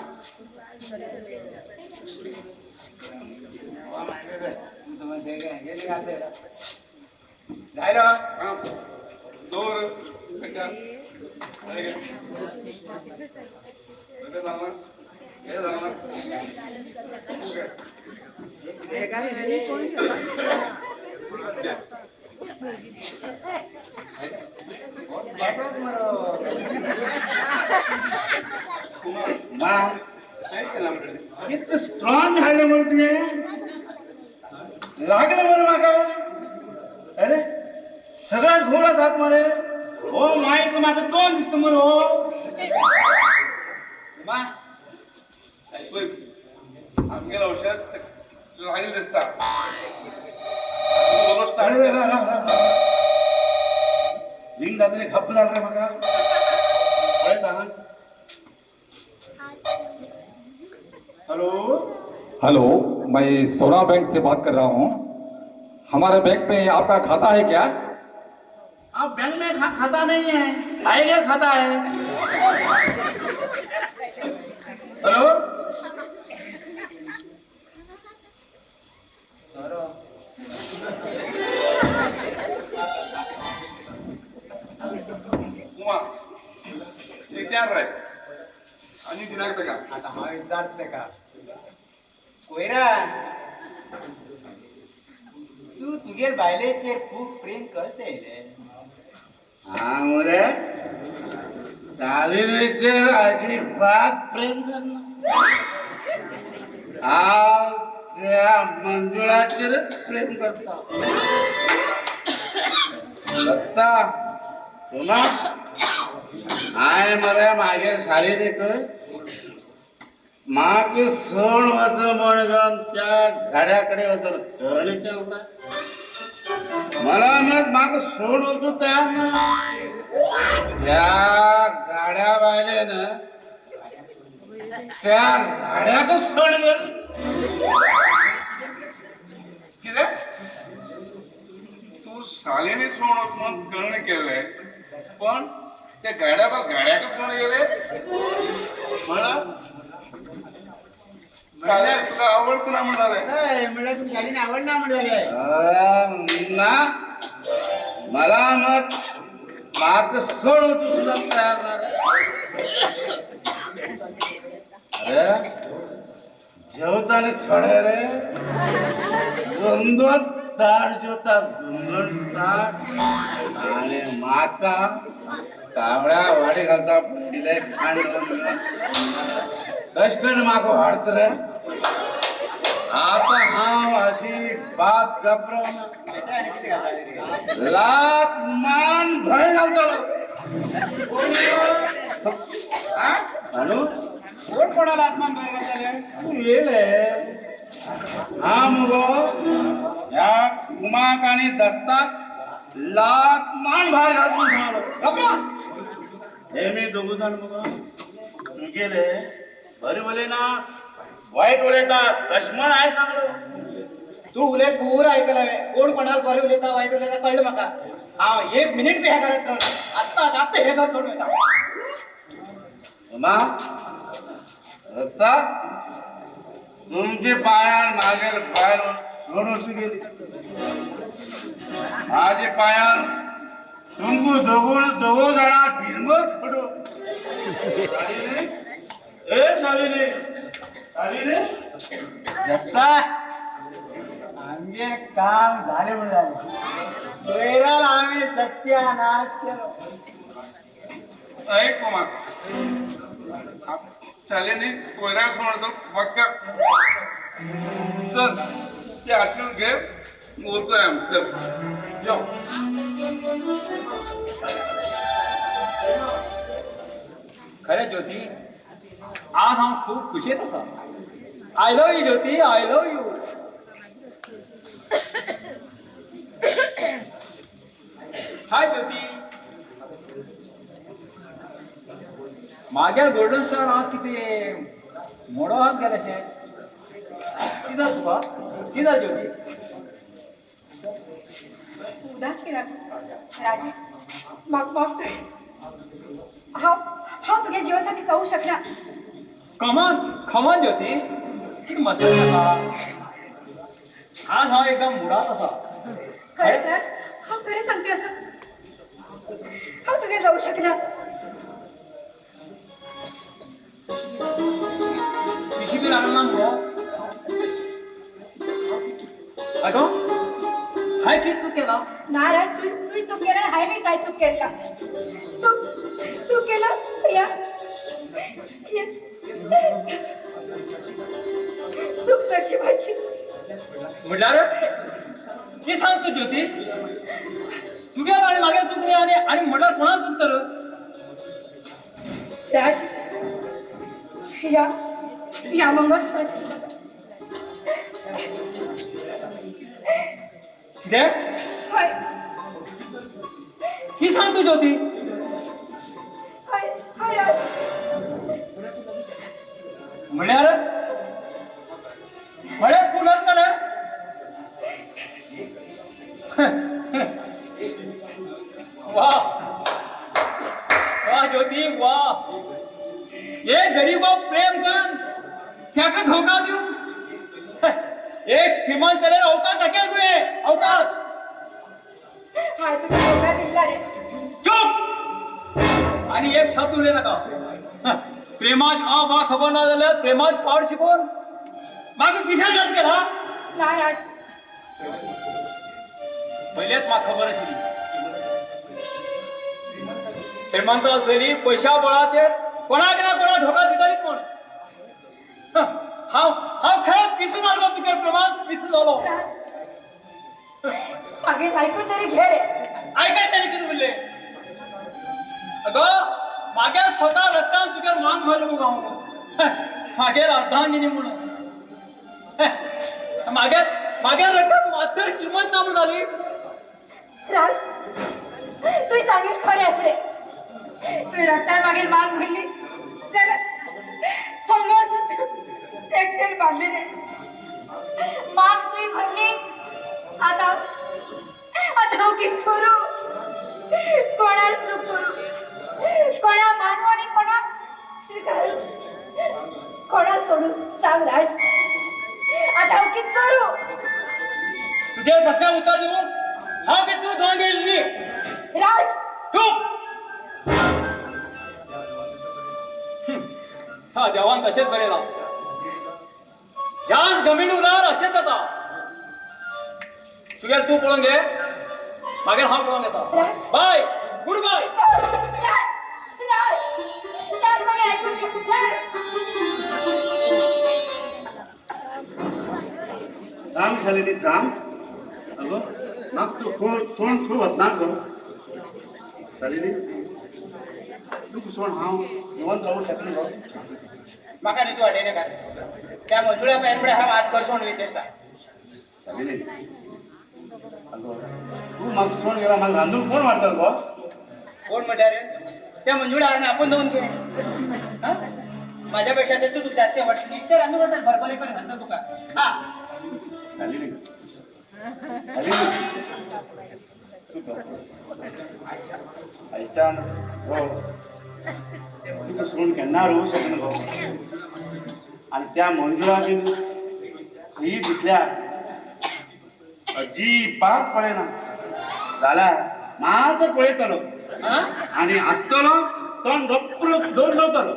Speaker 3: जायलो
Speaker 1: दवर हे झालं इतकं स्ट्रॉंग हाडलं मरे तुवें लागलं मरे म्हाका अरे सगळ्यात घोल आसात मरे हो मायक म्हाका दोन दिसता मरे हो पळय आमगेलें औषध लागलें दिसता रिंग जातली खप जाल रे म्हाका पळयता हेलो
Speaker 8: हेलो मैं सोना बैंक से बात कर रहा हूँ हमारे बैंक में आपका खाता है क्या?
Speaker 1: आप बैंक में खाता नहीं है टाइगर खाता है हेलो विचार रे आणि दिनाक का
Speaker 3: आता हा विचारते का कोयरा तू तुगे बायलेचेर खूप प्रेम करते
Speaker 1: हा मरे चालीचेर अजिबात प्रेम करना हांव त्या मंजुळाचेरच प्रेम करता दत्ता तुला हाय मरे मागे शाळेत एक माग सोण वच म्हणून त्या गाड्याकडे वचर धरणे केलता मला मग माग सोड होतो तयार ना त्या गाड्या बायले ना त्या गाड्यातच सोड गेली
Speaker 4: किती तू सालेने सोड म्हणून करण केलंय पण त्या गाड्याकच कोण गेले मला साल्या तुला आवड कुणा म्हणाले
Speaker 3: म्हणजे तुम्ही गाडीने आवड ना म्हणाले
Speaker 1: ना मला मग माग सोड होतो सुद्धा तयार नाही अरे जेवताना थोडे रे दोन ताट जेवतात दोन ताट आणि माका कावळ्या वाडी घालता दिले खांड कष्टन माको हाडत रे आता हा अजिबात घबरवणार लात मान भय घालतो म्हणून
Speaker 3: कोण कोणाला आत्मान बाहेर घालताले
Speaker 1: तू येले हा मुगो या उमाक आणि दत्ताक लात मान बाहेर घालून झालो हे मी दोघ जण मुगो तू गेले बरी बोले ना वाईट उलयता कश्मन आहे सांगलो
Speaker 3: तू उलय पुरा ऐकला कोण कोणाला बरे उलयता वाईट उलयता कळलं म्हाका हा 1 मिनिट बी हे करत राहणार आता हे घर सोडून येता
Speaker 1: उमा दत्ता तुमचे पायान मागेल बाहेर सोडून गेली माझे पायान तुमको दोघो जणा फिल्मच पडो ए शालिनी
Speaker 3: दत्ता आमचे काम झाले म्हणून झाले वेळाला आम्ही सत्यानाश केलो
Speaker 4: ऐक कुमार चालेने कोयरा सोडतो पक्का चल ते आठवण घे बोलतोय चल जाऊ
Speaker 7: खरं ज्योती आज हम खूप खुशीत असा I love you Jyoti I love you hi Jyoti मागे गोल्डन स्टार आज किती मोडो हात गेल्याशे किदा तुका किदा ज्योती
Speaker 5: उदास केला राजा माफ माफ कर हा तुझ्या जीवासाठी जाऊ शकला
Speaker 7: खमन ज्योती किती मस्त झाला आज हा एकदम मुडात असा
Speaker 5: खरंच राज हा खरे सांगते असं हा तुझ्या जाऊ शकला
Speaker 7: पिशवी लागला ना अगं हाय किती चूक केला
Speaker 5: ना राज तू चूक केला हाय मी काय चूक केला चूक केला या चूक नशिबाची
Speaker 7: म्हटल्यार मी सांगतो ज्योती तुझ्या आणि मागे चूक नाही आणि म्हटल्यार कोणा चूक तर
Speaker 5: राज या मंगळसूत्राची चूक असा
Speaker 7: दे
Speaker 5: हाय
Speaker 7: ही सांगतो ज्योती
Speaker 5: हाय हाय राज
Speaker 7: म्हटल्यार तू नसतं ना वा वा ज्योती वा ये गरीबा प्रेम कर त्याका धोका देऊ एक श्रीमंत चले अवकाश टाकेल तुझे अवकाश
Speaker 5: हाय तुझा धोका दिला रे
Speaker 7: चुप आणि एक शब्द उले नका प्रेमात मा खबर ना झालं प्रेमात पाड शिकवून मागे पिशा घात केला
Speaker 5: ना राज
Speaker 7: पहिलेच मा खबर असली श्रीमंत असली पैशा बळाचे कोणाक ना कोणा धोका दितालीत कोण हाव खरंच पिसू झालो तुझ्या प्रेमात पिसू झालो
Speaker 5: राज मागे ऐकून तरी घे रे
Speaker 7: ऐकाय तरी किती बोलले अगं मागे स्वतः रक्तान तुझ्या मान घालू गाव मागेर अर्धांगिनी म्हणून मागे मागे रक्कम मात्र किंमत नाम झाली.
Speaker 5: राज तू सांगेल खरे असरे तू रक्ता मागेल माग भरली जरा मंगळसूत्र एकटेल बांधलेले माग तुही भरली. आता आता कित करू कोणाला चूक करू कोणा मानू आणि कोणा स्वीकारू कोणा सोडू सांग राज आता कित करू.
Speaker 7: तुझ्या प्रश्न उत्तर देऊ हा की तू दोन गेली
Speaker 5: राज
Speaker 7: चूप. हा देवान तसेच बरेला जास्त गमीन उदार असेच आता तुझ्या तू पळून घे मागे हा पळून येता.
Speaker 5: राज.
Speaker 7: Bye goodbye.
Speaker 1: काम झालेली काम अगो मग तू सोण खूप होत ना गो झालेली तू सोण हा निवंत राहू शकली गो.
Speaker 3: म्हाका न्ही तू वाटेने काय त्या मंजुळा पॅनकडे हा आज करसोण वितेचा
Speaker 1: झालेली अगो तू मग सोण गेला मग रांधून कोण वाटतात गो.
Speaker 3: कोण म्हटल्या रे त्या मंजुळा आणि आपण जाऊन घे हा माझ्यापेक्षा ते तू जास्त वाटत नाही ते रांधून वाटत भरभरे पण घालतो तुका हा
Speaker 1: झालेली झालेली तू ऐका हो तुका सोण घेणार होऊ शकन गो. आणि त्या मंजुळा बीन ही दिसल्या अजिबात पळेना झाला मात्र पळयतलो
Speaker 3: हा
Speaker 1: आणि असतलो तोंड गप्र दोन नव्हतलो.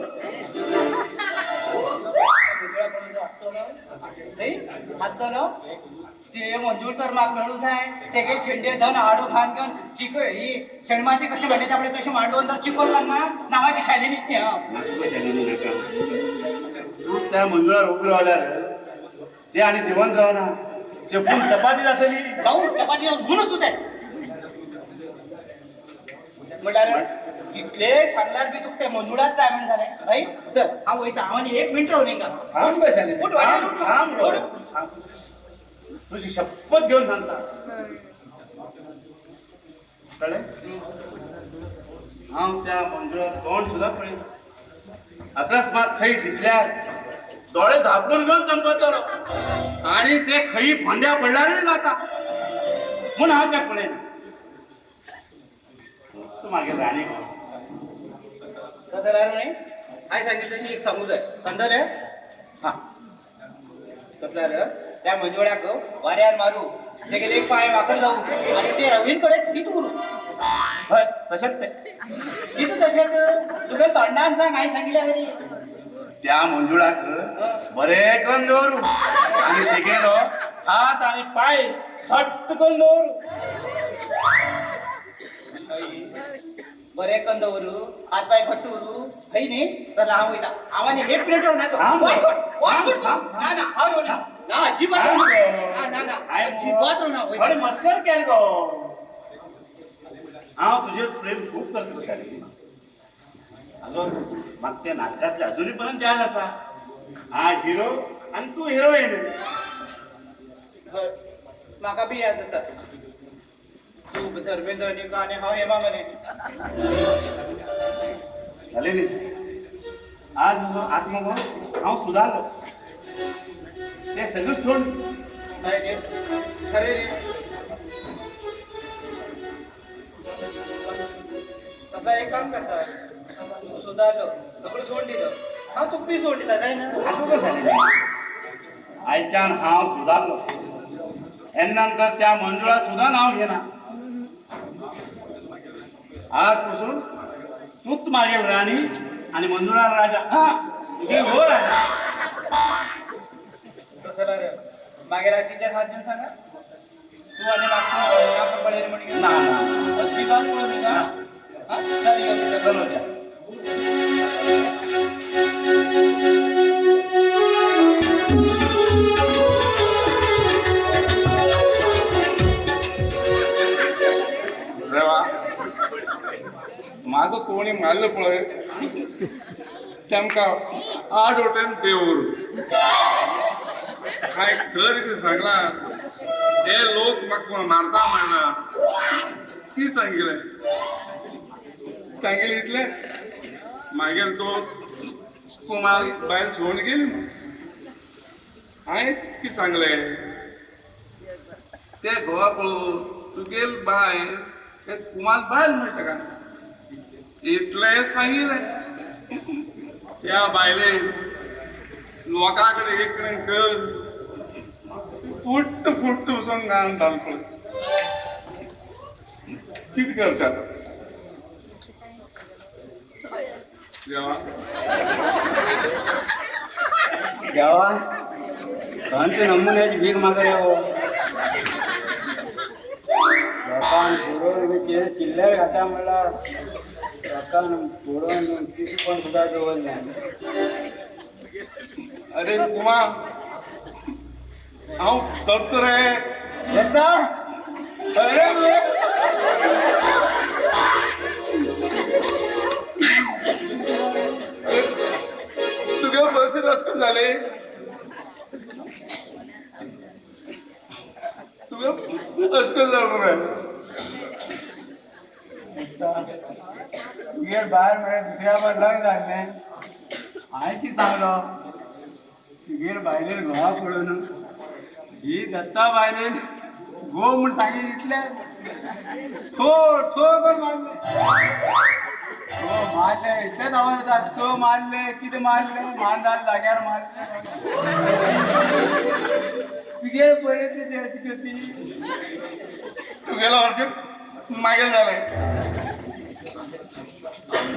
Speaker 3: मंजुळा पण जो असतो ना नाही असतो ना ते मंजूर तर माग मेळू जाय तेगे शेंडे धन हाडू खान घेऊन चिक ही शेणमाती कशी म्हणते त्यामुळे तशी मांडवून तर चिकोल करना नावाची शाली निघते हा
Speaker 1: तू त्या मंजुळावर उभी राहिल्यार ते आणि जिवंत राहना ते पूर्ण चपाती जातली.
Speaker 3: जाऊ चपाती म्हणून तू ते म्हटल्यार इतले सांगल्यार बी तुका ते मंजुळात जाय म्हण झाले हय चल हा वयता हांव आनी 1 मिनिट रावली का
Speaker 1: थांब कशाने
Speaker 3: उठ वाड्यार उठ.
Speaker 1: थांब रे.
Speaker 3: उठ.
Speaker 1: थांब. तुझी शपथ घेऊन सांगता कळे हांव त्या मंजुळात तोंड सुद्धा पळयना. अकस्मात खंय दिसल्यार दोळे धापून घेऊन चमकतलो आणि ते खंय फोंड्या पडल्यार बी जाता म्हूण हांव त्या पळयना. तू मागीर राणी गो.
Speaker 3: तसं जाल्यार म्हणे हाय सांगितलं तशी एक सांगू जाय समजले
Speaker 1: हा
Speaker 3: तसल्यार त्या मंजुळ्याक वाऱ्यार मारू तेगेले एक पाय वाकड जाऊ आणि ते रवीन कडे हित उरू
Speaker 1: हय तशेंच ते
Speaker 3: हितू तशेंच तुगे तोंडान सांग हाय सांगितल्या घरी
Speaker 1: त्या मंजुळाक बरे करून दवरू आणि तेगेलो हात आणि पाय घट्ट करून दवरू.
Speaker 3: बरे कंद उरू हात पाय घट्ट उरू हय न्ही तर हांव वयता हांव आनी 1 मिनिट रावना
Speaker 1: थांब.
Speaker 3: ना ना हांव रावना ना अजिबात
Speaker 1: थांब
Speaker 3: रावना.
Speaker 1: गो.
Speaker 3: ना ना ना अजिबात रावना
Speaker 1: थोडी
Speaker 3: वयता
Speaker 1: मस्कर केल गो. हांव तुजेर प्रेम खूप करता कशाली अगो म्हाका त्या नाटकातले अजूनही पर्यंत याद आसा. हा हिरो आणि तू हिरोईन.
Speaker 3: हय म्हाका बी याद आसा तू धर्मेंद्र निका आनी हांव हेमा मालिनी
Speaker 1: झाले न्ही आज मगो आत मगो हांव सुदारलो ते सगळं सोड.
Speaker 3: हय रे खरें रे आता एक काम करता तू सुदारलो सगळं सोडून दिलं हांव तुका बी सोडून दिता जायना
Speaker 1: असं कसं झालें? आयच्यान हांव सुदारलो हे नंतर त्या मंजुळा सुद्धा नाव घेना. आजपासून तूच मागेल राणी आणि मंजुळा राजा. हा तुझे हो राजा.
Speaker 3: तसं रे मागेला टीचर हात देऊन सांगा तू आणि मागचं पडेल म्हणजे
Speaker 1: ना ना
Speaker 3: अजिबात पळू मी का हा चल
Speaker 1: चलो द्या.
Speaker 8: रेवा माग कोणी मारलं पळय
Speaker 1: तेमकां आठ वटेन देवर हांवें खर अशें सांगलां हे लोक म्हाका मारता म्हणना ती सांगिल्लें सांगिल्लें इतलें मागीर तो कुमार बायल सोडून गेली हांवें ती सांगलें ते घोवा पळोवन तुगेल बायल ते कुमार बायल म्हणटा काय इतलें सांगिल्लें त्या बायलेन लोकां कडेन एक कडेन कर फुट्ट फुट्ट वचून गान घालपा कितें करचें आतां देवा
Speaker 3: देवा खंयच्या नमुन्याची भीक मागो रे हो लोकांक फोडून चिल्लर खाता म्हणल्यार लोकांक फोडून कितें पण सुद्दां दवरना
Speaker 1: अरे कुमार हांव थकतो रे
Speaker 3: येता
Speaker 1: अरे तुगे बसीत वचपाक जाले तुगे अशें जालो रे
Speaker 3: तुगे भायर मरे दुसऱ्या वर लग्न जाल्लें हांवें ती सांगलो तुगेर बायलेर घोवा पडून ही दत्ता बायलेन गो म्हूण सांगी इतलें ठो ठो करून मारले ठो मारले इतलेंच आवाज येता ठो मारले कितें मारले मांदाल जाग्यार मारले तुगे बरें ते तुगे ती
Speaker 1: तुगेलो वर्ष मागीर जालें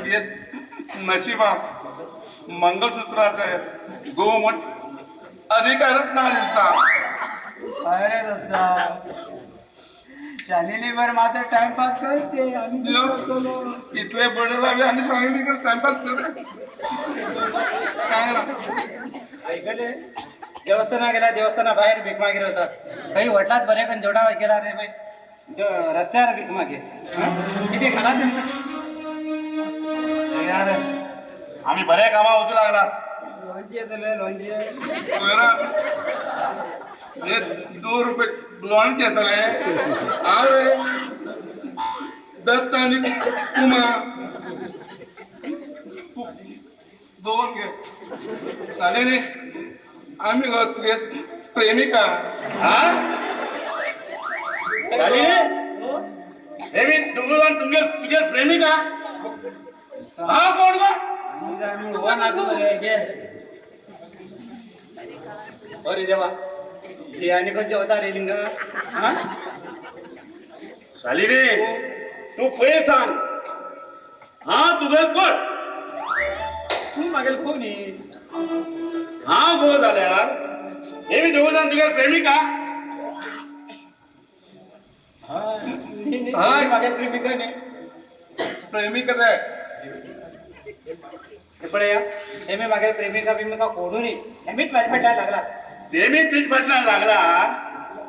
Speaker 1: हे नशिबाक मंगळसूत्राचे गो म्हण अधिकारच ना दिसता
Speaker 3: अरे दत्ता शालिनी बर मात्र टाइमपास करते आम्ही
Speaker 1: इतले बडला बी आनी सांगितले कर टाइमपास कर काय ना
Speaker 3: ऐकले देवस्थाना गेला देवस्थाना बाहेर भीक मागीर होता काही वटलात बरे करून जोडा गेला रे बाई रस्त्यावर भीक मागे किती घाला
Speaker 1: यार आम्ही बरे कामा वचू लागलात
Speaker 3: लोणचे येतले लोणचे
Speaker 1: हे 2 रुपये लोणचे येतले हांव दत्त आनी कुमार दोन घे चालेल आम्ही गो तुगे प्रेमिका हा हे मी तुगे तुगे प्रेमिका हा कोण गो
Speaker 3: अरे देवा हे आणि कोणचे होता रे लिंग
Speaker 1: चाली रे तू पळय सांग हा तुगेल कोण
Speaker 3: तू मागेल खूप नी
Speaker 1: हा गो जाल्यार हे मी दोघ जाण तुगेल प्रेमिका
Speaker 3: मागेल प्रेमिका नी
Speaker 1: प्रेमिका ते
Speaker 3: पळया हे मी मागेल प्रेमिका बिमिका कोणून हेमीच माझ्या फाटल्यान लागला
Speaker 1: ते मी तुझ फाटल्यान लागला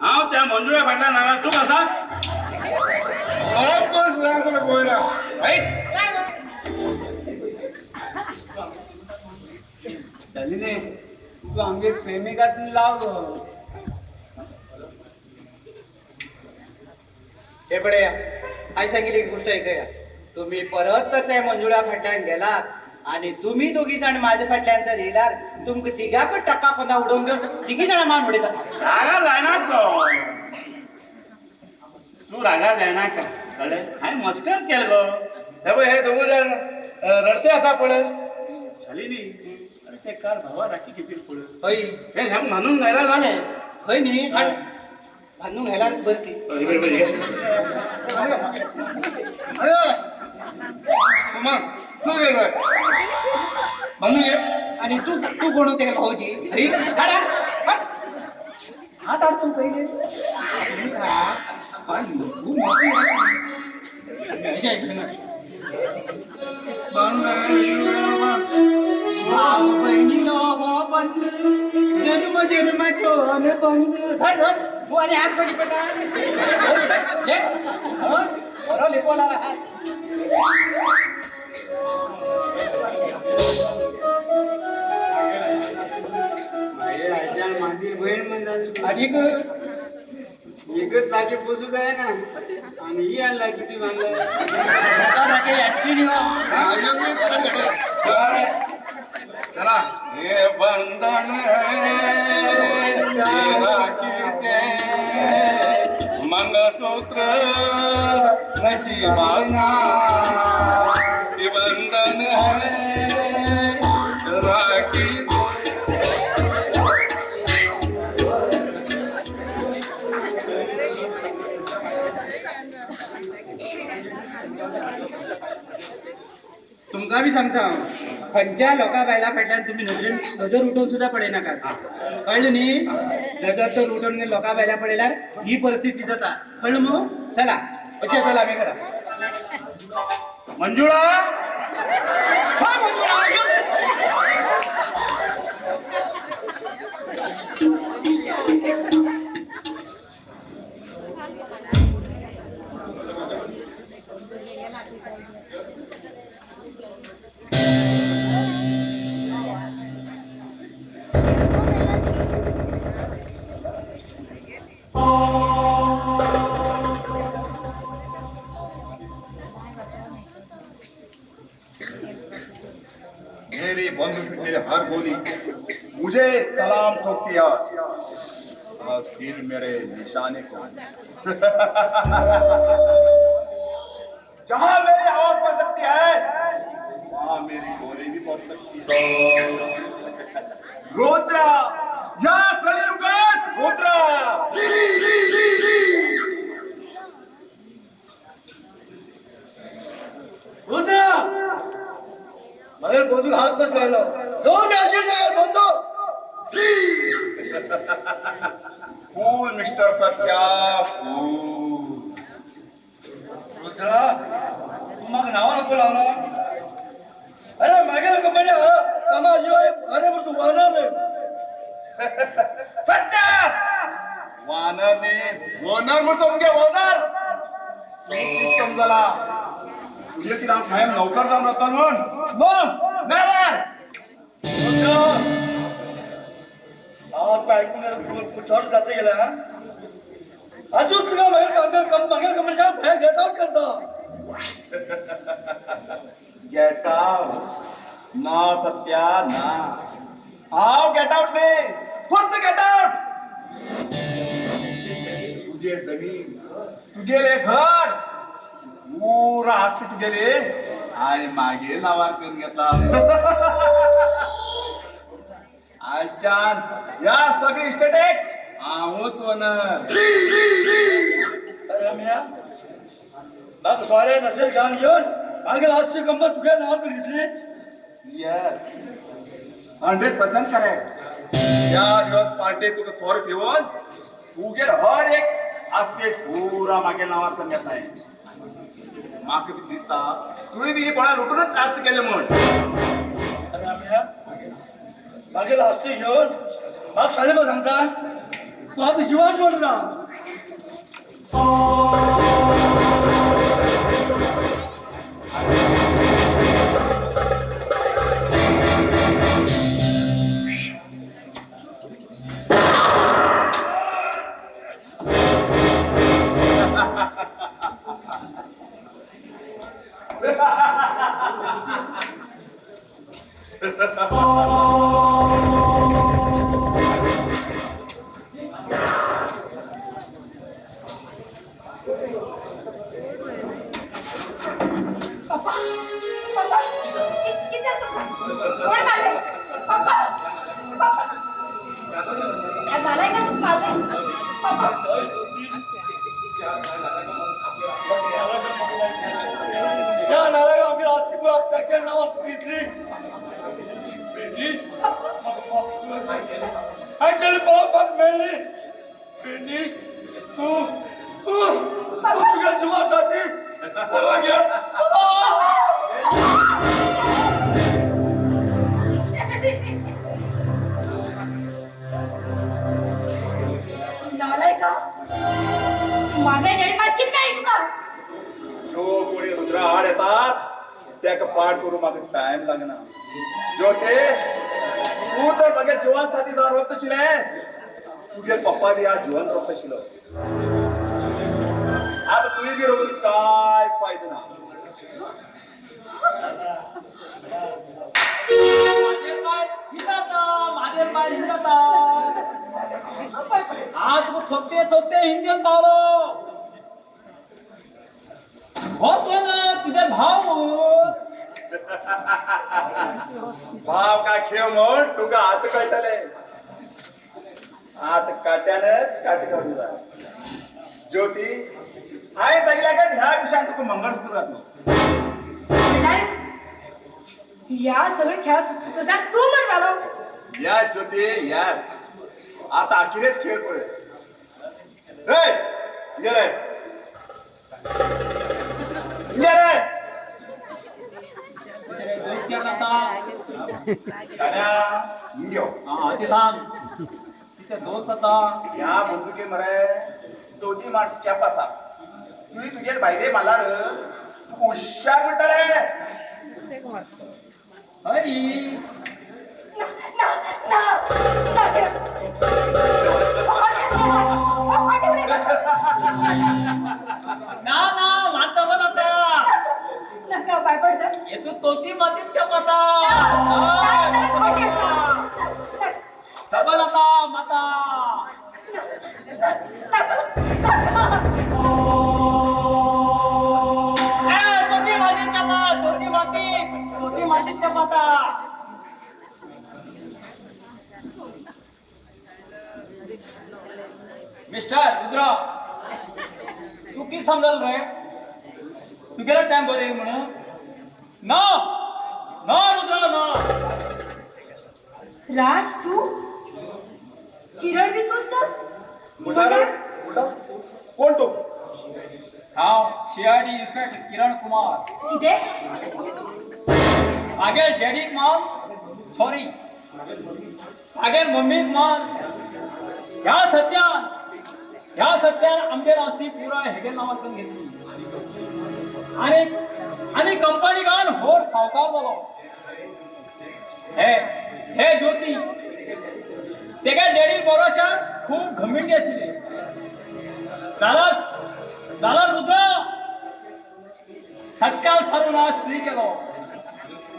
Speaker 1: हांव त्या मंजुळा फाटल्यान लागला तू कसा कोण सांगता गोयला
Speaker 3: चालीने तू आमगे प्रेमिकात लाव गो हे पळया आई सांगितली एक गोष्ट ऐकया तुम्ही परत तर त्या मंजुळा फाटल्यान गेलात आणि तुम्ही दोघी जण माझ्या फाटल्यान जर येयल्यार तुमका तिघाकच टक्का पंदा उडोवन घेऊन तिघी जण मान उडयतात
Speaker 1: रागार जायनाच तू रागार जायना का कळ्ळें हांवें मस्कर केलं गो हे पळय हे दोघ जाण रडते आसा पळय शालिनी अरे ते काल भावा राखी घेतली पळय
Speaker 3: हय
Speaker 1: हे झक मानून घायला झाले
Speaker 3: हय न्ही बांधून घायला बरं ती
Speaker 1: मग तू घे बांधून घे
Speaker 3: आणि तू तू कोण होते भाऊजी हरी हात आडतो पहिले बंद जन्म जन्माचो आम्ही बंद धर धर तू आणि हात कधी पेटा बरो लिपोला हात हे रायच्यान मागील बहीण म्हणतात आणि एकच लागे पोचू जाय ना आणि ही आणला किती मानलं
Speaker 1: चला हे बंधन है राखीचे मंगळसूत्र नशिबाना हे बंधन है राखीचे
Speaker 3: तुमका बी सांगता खंयच्या लोका बायला फाटल्यान तुम्ही नजर उठवून सुद्धा पडे नाका कळलं न्ही नजर तर उठवून गेले लोका बायला पडल्यार ही परिस्थिती जाता कळलं मग चला अच्छा चला आम्ही करा
Speaker 1: मंजुळा
Speaker 3: होय, मंजुळा.
Speaker 4: मेरी बंदूक से मेरे हर गोली मुझे सलाम ठोकती है और फिर मेरे निशाने को जहां मेरी आवाज पहुंच सकती है वहां मेरी गोली भी पहुंच सकती है रुद्रा या कलियुगात रुद्रा
Speaker 7: रुद्रा मगर बंदूक हाथ तक ले लो दो चार्जे जगह बंदूक
Speaker 4: फूल मिस्टर सत्या फूल
Speaker 7: रुद्रा मग नावा नको लावला अरे मागे कंपनी कामाशिवाय अरे पण तू वाहणार
Speaker 4: सत्या वानर ने ओनर म्हणतो म्हणजे ओनर समजला तुझे ती नाव कायम नौकर जाऊन होता म्हणून नेवर
Speaker 7: आज ऐकून चढ जाते गेला अजून तुला मागेल कंपनीच्या बाहेर गेट आउट करता
Speaker 4: गेट आउट ना सत्या ना आओ गेट आउट ने फक्त गेट आउट तुझे जमीन तुझे घर पूरा आस्ती तुझे आणि मागे नावार करून घेतला आजच्यान या सगळी इस्टेट एक आहोत ओनर
Speaker 7: अरे म्या मग सॉरी नसेल छान घेऊन मागे लास्टची गंमत तुझ्या नावावर घेतली
Speaker 4: यस 100% करेक्ट या दिवस पार्टी तुका स्वर पिवून तुगेर हर एक आस्तेज पुरा मागे नावार करून घेतलाय मागे बी दिसता तुवें बी कोणा लुटूनच जास्त केले म्हण
Speaker 7: अरे म्या मागे लास्टची घेऊन मग साले मग सांगता तू आता जीवन सोड ना
Speaker 5: पप्पा पप्पा किती कोण मारले पप्पा पप्पा या झालाय का तू मारले पप्पा
Speaker 7: या नारायण आम्ही लास्टची पुरा टॅकेल नावावर घेतली ऐकली पाच मिळली बेटी तू तू तू तुझ्या जीवासाठी
Speaker 5: नालाय का मागे नेडमार किती नाही तुका
Speaker 4: जो कोणी रुद्रा आड येतात त्या पाठ करू मागे टाइम लागना जो ते तू तर मगे जिवन साथी जावन रोखता आशिल्ले तुगे पप्पा बी आज जिवन रोखता आशिल्लो आता तुवें बी रोखून काय फायदो ना
Speaker 7: माझे पाय हिंदता आज तू थोपते थोपते हिंदीन पावलो होतो ना तुझे भाऊ
Speaker 4: भाव काय खेळ म्हण तुका हात कळटले हात काट्यानच काट करून जा ज्योती हाय सांगितलं का ह्या विषयात तुका मंगळसूत्र घातलो
Speaker 5: म्हणणार, या सगळे खेळात सूत्रधार तू म्हण झालो.
Speaker 4: यस ज्योती यस आता अखिलेच खेळ पळे ये रे
Speaker 7: ते सांग तिथे दोन कथा
Speaker 4: ह्या बंदुके मरे दोधी माठ कॅप असा तुझी तुझे भायले मालार हुशार म्हणटले
Speaker 7: हरी ना ना मानता पण आता
Speaker 5: नका पाय पडतं.
Speaker 7: ये तू तोती मातीत का पता तबल आता माता तोती मातीत चपा तोती मातीत चपाता मिस्टर रुद्र चुकी समजल रे तुगेला टाइम बरे म्हणून ना ना रुद्र ना
Speaker 5: राज तू किरण बी तूच तर
Speaker 4: कोण तो
Speaker 7: हांव शिआरडी इन्स्पेक्टर किरण कुमार
Speaker 5: किती
Speaker 7: मागेल डॅडीक मान सॉरी मागेल मम्मीक मान ह्या सत्यान आमगेर आस्ती पुरा हेगे नावांतून घेतली आणि कंपनी गान होर सावकार जालो हे ज्योती तेगे डॅडी बरोशार खूप घमिंडी आशिल्ले जाल्यार रुद्र सत्यान सारून आज स्त्री केलो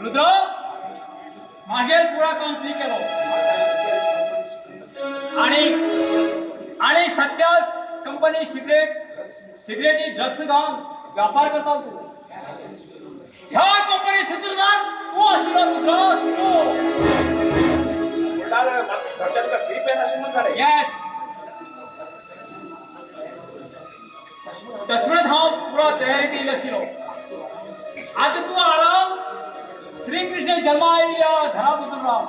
Speaker 7: रुद्र मागेर पुरा काम स्त्री केलो आणि सत्या कंपनी सिगरेटी ड्रग्स घालून व्यापार करता तू ह्या कंपनी सूत्रधार तू आशिल्लो रुद्र तू
Speaker 4: घरच्या तुका फ्री पेन असेल म्हणून झाले
Speaker 7: येस तशमेत हांव पुरा तयारी केली आशिल्लो आता तू आराम श्री कृष्ण जन्मा आयिल्ल्या घरात वचून राव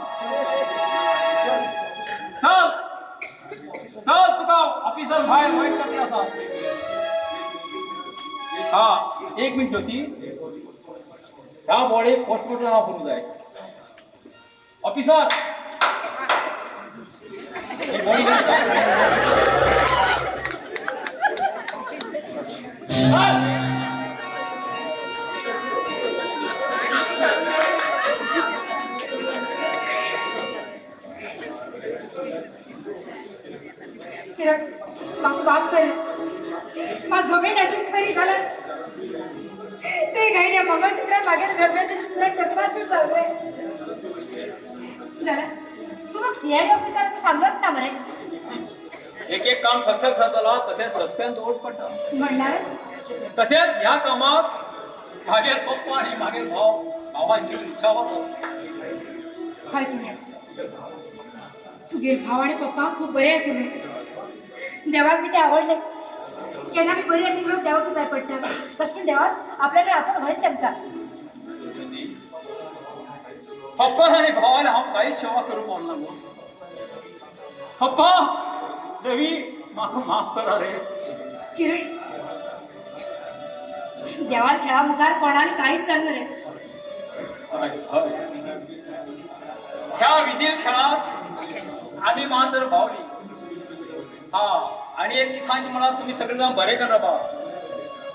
Speaker 7: चल तुका ऑफिसर भायर वाईट करते आसा हा एक मिनिट ज्योती ह्या बॉडी पोस्टमॉर्टम करूंक जाय ऑफिसर बॉडी
Speaker 5: किरण म्हाका माफ कर म्हाका घमेंट अशें खरी जाल्यार तुवें घायल्या मंगळसूत्रान मागेर घडमेंट पुरा चकमाच जालें जाल्यार तू म्हाका सीआयडी ऑफिसराक सांगत ना मरे
Speaker 7: एक काम सक्सेस जातलो तशेंच सस्पेन्स दवरच पडटा
Speaker 5: म्हणल्यार
Speaker 7: तशेंच ह्या कामाक मागेर पप्पा आनी मागेर भावांची इच्छा वता
Speaker 5: हय किरण तुगेर भाव आनी पप्पा खूब बरे आशिल्ले देवाक बी ते आवडले केन्ना बी बरी आशिल्ली लोक देवाक जाय पडटा तशें पूण देवाक आपल्याकडे आपण हयच तेमकां
Speaker 7: पप्पा आनी भावाला हांव कांयच सेवा करूंक पावना गो पप्पा रवी म्हाका माफ करा रे
Speaker 5: किरण देवार खेळा मुखार कोणाला काहीच जालना रे
Speaker 7: ह्या विधील खेळात आम्ही मात्र भावली हा आणि एक दिसांची म्हणा तुम्ही सगळे जाण बरे कर बाबा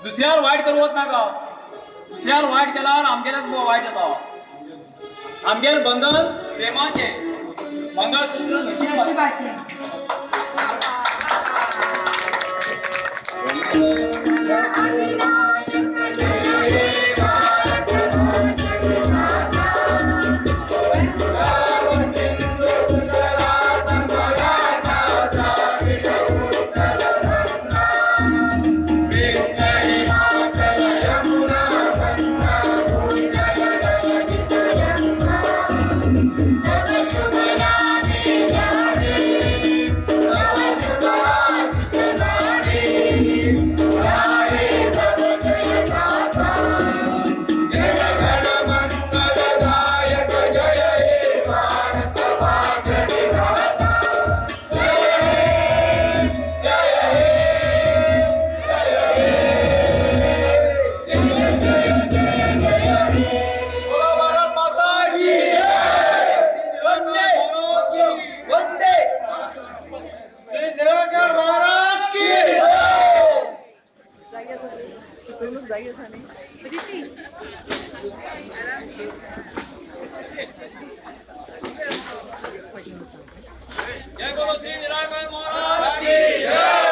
Speaker 7: दुसऱ्यावर वाईट करूवत नाका दुसऱ्यावर वाईट केल्यावर आमगेल्याच वाईट येता आमगेर बंधन प्रेमाचे मंगळसूत्र नशिबात.
Speaker 5: नशिबाचे.
Speaker 7: जय बोलो श्री निराकार महाराज की जय.